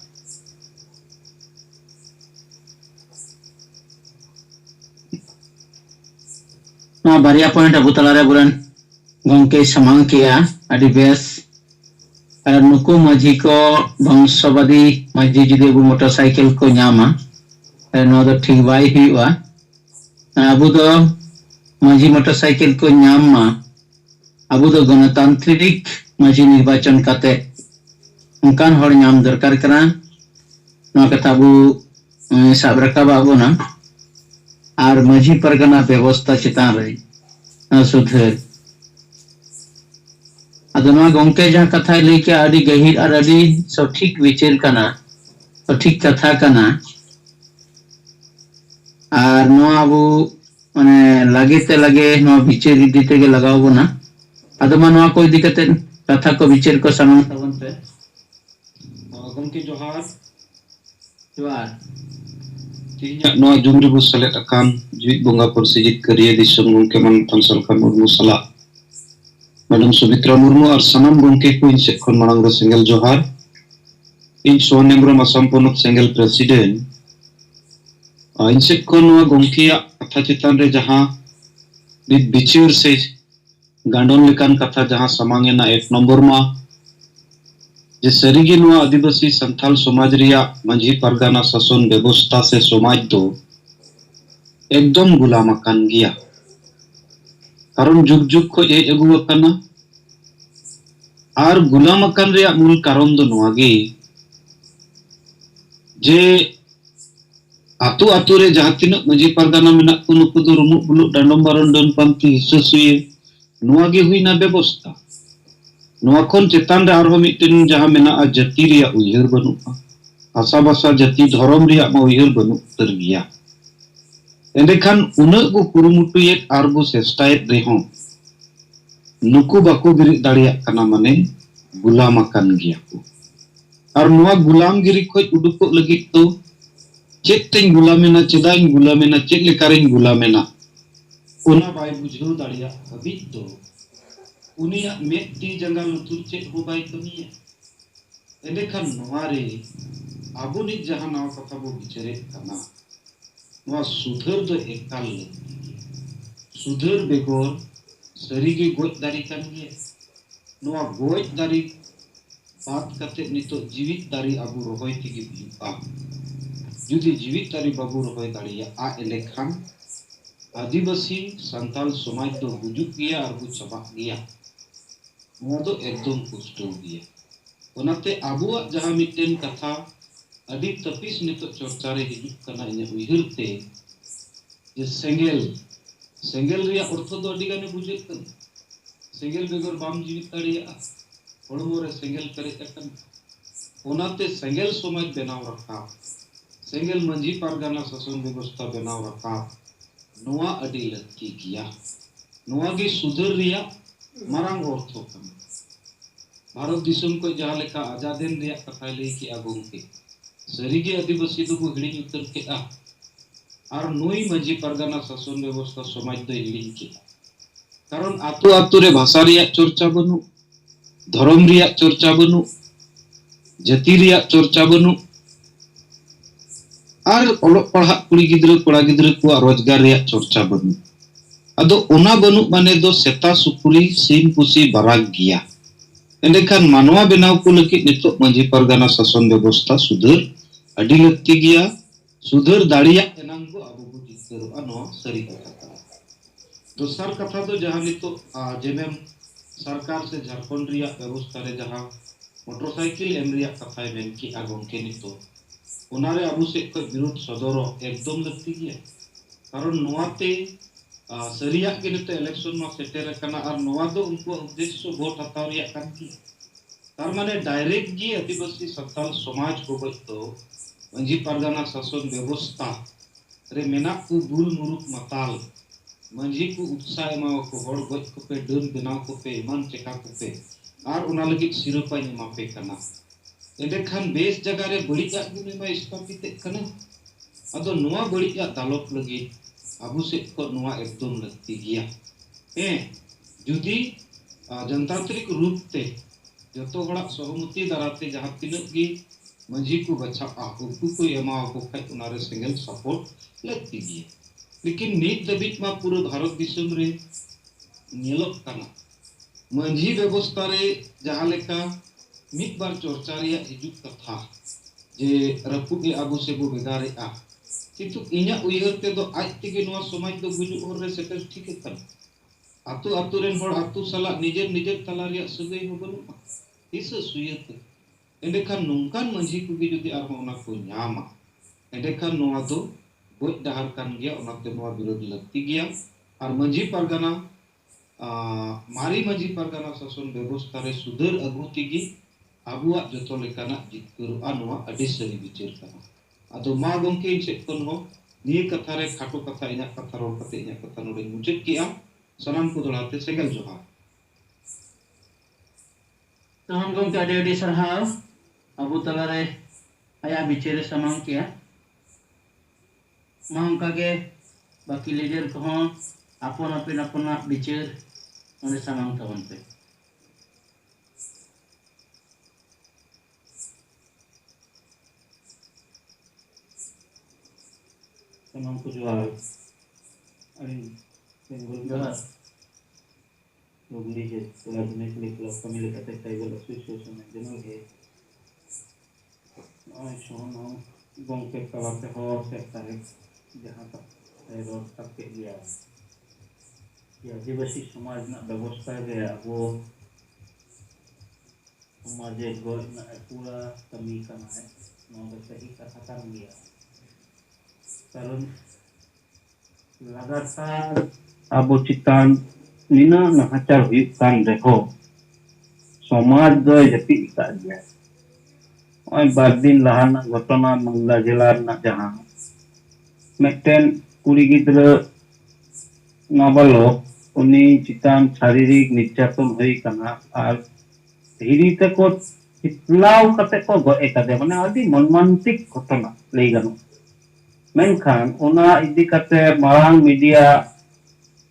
[SPEAKER 1] ना बारिया पॉइंट अबू तलारे बुरन गंके समांग किया अडी बेस और नुकु माझी को वंशवादी माझी जुदी अबू मोटरसाइकिल को नामा नो दो ठीक बाई हुआ अबू दो माझी मोटरसाइकिल को नामा अबू दो गणतांत्रिक माझी निर्वाचन काते उनकान हर नाम दरकार करा नो कथा अबू साब रकाबा अबू ना और माझी परगना व्यवस्था चितान रही सुधर अदमा गोंके जहाँ कथा लेके आदि गहिर और आदि सठिक विचार करना सठिक कथा करना और नो अबू माने लगे ते लगे नो विचार दीते के लगाओ बना अदमा नो कोई दिक्कत कथा को विचार को सामने तवन पे गोंके जोहार जोहार
[SPEAKER 6] ᱱᱚᱣᱟ ᱡᱩᱢ ᱨᱮᱵᱚ ᱥᱮᱞᱮᱫ ᱟᱠᱟᱱ ᱡᱤᱣᱤᱫ ᱵᱚᱸᱜᱟ ᱯᱟᱹᱨᱥᱤ ᱡᱤᱛᱠᱟᱹᱨᱤᱭᱟᱹ ᱫᱤᱥᱚᱢ ᱜᱚᱢᱠᱮ ᱢᱟᱱᱚᱛᱟᱱ ᱥᱟᱞᱠᱷᱟᱱ ᱢᱩᱨᱢᱩ ᱥᱟᱞᱟᱜ ᱢᱮᱰᱟᱢ ᱥᱩᱢᱤᱛᱨᱟ ᱢᱩᱨᱢᱩ ᱟᱨ ᱥᱟᱱᱟᱢ ᱜᱚᱢᱠᱮ ᱠᱚ ᱤᱧ ᱥᱮᱫ ᱠᱷᱚᱱ ᱢᱟᱲᱟᱝ ᱨᱮ ᱥᱮᱸᱜᱮᱞ ᱡᱚᱦᱟर ᱤᱧ ᱥᱳᱦᱚᱱ ᱦᱮᱢᱵᱨᱚᱢ ᱟᱥᱟᱢ ᱯᱚᱱᱚᱛ ᱥᱮᱸᱜᱮᱞ ᱯᱨᱮᱥᱤᱰᱮᱱᱴ ᱤᱧ ᱥᱮᱫ ᱠᱷᱚᱱ ᱱᱚᱣᱟ ᱜᱚᱢᱠᱮᱭᱟᱜ ᱠᱟᱛᱷᱟ ᱪᱮᱛᱟᱱ ᱨᱮ ᱡᱟᱦᱟᱸ ᱱᱤᱛ ᱵᱤᱪᱟᱹᱨ ᱥᱮ ᱜᱟᱸᱰᱚᱱ ᱞᱮᱠᱟᱱ ᱠᱟᱛᱷᱟ ᱡᱟᱦᱟᱸ ᱥᱟᱢᱟᱝ ᱮᱱᱟ 1 नंबर मा जे सरीगे नुआ आदिवासी संथाल समाज रिया माझी परगना शासन व्यवस्था से समाज दो एकदम गुलाम अकान गया कारण जुग जुग को ए अगु अकाना और गुलाम अकान रिया मूल कारण दो नुआगे जे आतु आतु रे जहां तिनक माझी परगना मेना को नुकु दो रुमु बुलु डांडम बारन डन पंथी हिससुये नुआगे हुईना व्यवस्था नुआ खन चेतान रे आरो मिटन जहां मेना जाति रिया उयहर बनुआ आशा भाषा जाति धर्म रिया मा उयहर बनु तर गया एंडेखान उनक को कुरुमुटुयेत आर बो चेष्टायेत रेहो नुकु बाको बिरि दाड़िया कना माने गुलाम अकान गया को और नुआ गुलामगिरी खoj उडुको लगित तो चेतन गुलामेना चेदाइन गुलामेना चेक लेकारिन गुलामेना ओना बाय बुझो दाड़िया हबि तो उनिया मेट ती जंगा लुतुर चेक हो बाय कमिया एंडेखान नोवारे आबुनि जहां नाव कथा बो बिचारे कना नोवा सुधर दो एकाल सुधर बेगोर सरीगे गोज दारी कान गे नोवा गोज दारी बात कते नितो जीवित दारी आबु रोहय तिगे बियुआ जुदी जीवित दारी बाबू रोहय दाड़िया आ एलेखान आदिवासी संताल समाज दो गुजुक गया और बु चबाक गया नोवा दो एकदम पुष्टो गया ओनाते आबुआ जहां मिटेन कथा अडी तपिस नितो चर्चा रे हिजुक कना इने उइहरते जे सेंगेल सेंगेल रिया अर्थ दो अडी गाने बुझे कन सेंगेल बेगर बाम जीवित दाड़िया हड़मो रे सेंगेल पेरेज अकन ओनाते सेंगेल समाज बनाव रखा सेंगेल मंजी पारगाना शासन व्यवस्था बनाव रखा नोवा अडी लक्की किया नोवा गे सुधर रिया मारांग अर्थ कन भारत दिसम को जहां लेका आजादेन रिया कथा लई कि आगोंके सरीगे आदिवासी दो हिड़िंग उतर के और नई मंजी पारगाना शासन व्यवस्था समाज दो हिड़िंग के कारण आतु आतु रे भाषा रिया चर्चा बनु धर्म रिया चर्चा बनु जाति रिया चर्चा बनु और ओलोक पढ़ा कुड़ी गिद्रा कोड़ा गिद्रा को रोजगार रिया चर्चा बनु अदो ओना बनु माने दो सेता सुकुरी सीम पुसी बराग गया एंडेखान मानवा बनाव को लगी नितो मंजी पारगाना शासन व्यवस्था सुधर अडी लक्ति गया सुधर दाड़िया एनांग को आबो को जितरो अनो सरी कथा करा दोसर कथा तो जहां नितो जेमेम सरकार से झारखंड रिया व्यवस्था रे जहां मोटरसाइकिल एम रिया कथा मेन की आगोंके नितो ओनारे आबु से को विरोध सदरो एकदम लक्ति गया कारण नोआते सरिया के नितो इलेक्शन मा सेटेर कना और नोआ दो उनको उद्देश्य वोट हताव रिया कान की तार माने डायरेक्ट गी आदिवासी संताल समाज को बतो मंजी पारगाना शासन व्यवस्था रे मेना को बुल मुरुक मताल मंजी को उत्साह मा को होड़ गज को पे डन बनाव को पे मन चेका को पे और उना लगी सिरपा मा पे कना एंडेखान बेस जगह रे बड़िया गुने मा स्थापित कना अदो नोआ बड़िया दालत लगी आबु से को नोआ एकदम लगती गया जुदी जनतांत्रिक रूप ते जतो हड़ा सहमति दराते जहां तिनक गी मंजी को बचा उनको को एमा को खाय उनारे सिंगल सपोर्ट लगती गया लेकिन नीत दबित मा पूरा भारत दिसम रे नेलक कना मंजी व्यवस्था रे जहां लेका मित बार चर्चा रिया हिजुक कथा जे रपुगे आबु से बो बेगारे किंतु इन्या उयहर ते दो आज तेगे नोआ समाज दो गुजु और रे सेटर ठीक कन आतु आतु रेन होड़ आतु साला निजेर निजेर तला रिया सगई हो बनु इस सुयत एंडेखान नोंकान मंजी को भी जदि आर होना को न्यामा एंडेखान नोआ दो गोज डहार कान गया ओनाते नोआ विरोध लगती गया और मंजी पारगाना मारी मंजी पारगाना शासन व्यवस्था रे सुधर अगुतिगी आबुआ जतो लेकाना जितकुरु नोआ अडी सरी विचार कना अदो मा गोंके से कोन हो निये कथा रे खाटो कथा इना कथा रो कते इना कथा नोडे मुचेत किया सनाम को दोलाते सेगल जोहार
[SPEAKER 1] तो हम गोंके अडी अडी सरहाव अबु तला रे आया बिचारे समाम किया मा उनका के बाकी लीडर को अपन अपन अपना बिचार उन्हें समाम तवन पे तमाम को जोहार अरे बेंगोल जोहार लोगली जे तोला दुने के लिए क्लब कमिले कते टाइगर एसोसिएशन में जनो है आई सोनो गोंके कला पे हो सकता है जहां तक रोड तक के लिया या आदिवासी समाज ना व्यवस्था है वो समाज को ना पूरा कमी करना है नौ सही कथा कर लिया कारण लगातार आबो चितान निना नहाचार हुई कान देखो समाज दो जति का गया ओय बार दिन लहाना घटना मंगला जिला ना जहां मेटेन कुड़ी गिद्र नाबालक उनी चितान शारीरिक निर्यातन हुई कना और धीरे तक चितलाव कते को गए कदे माने आदि मनमानसिक घटना लई गनो मेनखान ओना इदी कते मारांग मीडिया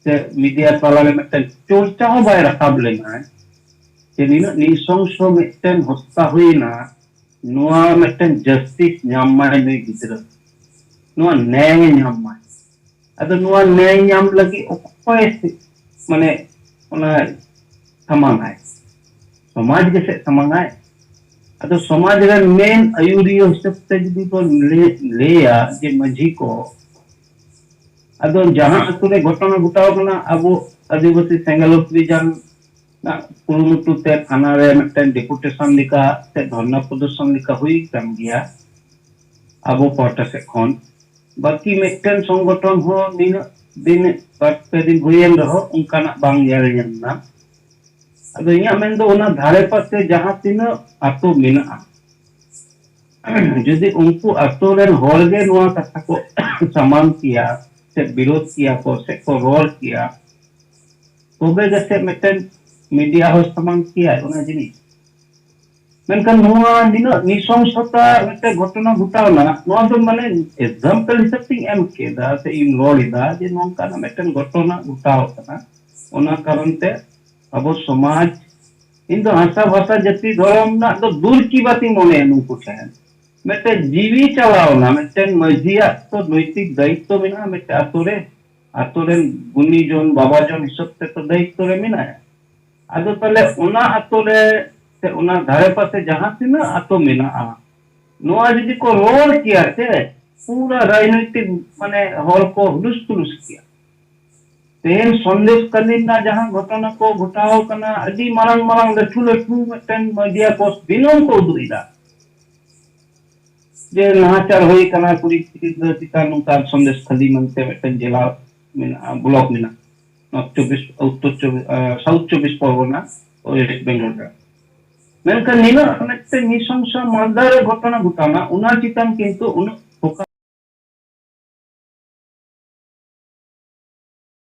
[SPEAKER 1] से मीडिया तालाले मेटेन चर्चा हो बाय राखाब लेना जे निना निसंसो मेटेन हत्या हुईना
[SPEAKER 7] ᱱᱚᱣᱟ ᱢᱤᱫᱴᱮᱱ ᱡᱟᱥᱴᱤᱥ ᱧᱟᱢ ᱢᱟᱭ ᱱᱩᱭ ᱜᱤᱫᱽᱨᱟᱹ, ᱱᱚᱣᱟ न्याय ᱧᱟᱢ ᱢᱟᱭ। ᱟᱫᱚ ᱱᱚᱣᱟ न्याय ᱧᱟम ᱞᱟᱹᱜᱤᱫ ᱚᱠᱚᱭ ᱢᱟᱱᱮ ᱚᱱᱟ ᱥᱟᱢᱟᱝᱟᱭ, ᱥᱚᱢᱟज ᱜᱮᱥᱮ ᱥᱟᱢᱟᱝᱟᱭ। ᱟᱫᱚ ᱥᱚᱢᱟज ᱨᱮᱱ मेन आयुरियो हिसाब से जुदी को लेया जे माझी को, अदो जहां अतु रे घटना घटाव कना अबो आदिवासी सेंगल अभियान कुरुमुटु ते थाना रे मिटन डेपुटेशन लिका से धरना प्रदर्शन लिका हुई कान गया अबो पार्टी से खन बाकी मिटन संगठन हो दिन पे दिन हुएन रहो उनकाना बांग यार ना। अदो इया मेन दो ओना धारे पासे जहां तीना आतो मेना जुदी उनको आतो रेन होल गे नोआ कथा को समान किया से विरोध किया को से को रोल किया तोबे जैसे मिटन मीडिया हो समान किया ओना जिनिस मेनकान नोआ दिनो निसंसता मिटे घटना घटावना नोआ दो माने एग्जांपल हिसाब से एम केदा से इन रोलिदा जे नोंका ना मिटन घटना घटाव कना ओना कारण ते अबो समाज इन दो आशा भाषा जति धर्म ना दो दूर की बात मने नुको ठहन मिटे जीवी चलावना मिटे मजिया तो नैतिक दायित्व मेना मिटे आतोरे गुनी जोन बाबा जोन हिसाब से तो दायित्व रे मेना आदो तले ओना आतोरे से ओना धारे पासे जहां तिना आतो मेना नोआ जदि को रोल किया से पूरा राजनीतिक माने हॉल को हुलुस तुलुस किया तेन संदेश कालीन ना जहां घटना को घटाव कना अडी मारंग मारंग लठु लठु मिटन मीडिया को बिनोम को दुइदा जे नाचार होई कना कुड़ी चिता नुका संदेश खाली मनते मिटन जिला में ब्लॉक में नॉर्थ 24 उत्तर 24 साउथ 24 परगना और वेस्ट बेंगल का मेनका निना मिटन निसंसा मालदार घटना घटाना उना चितान किंतु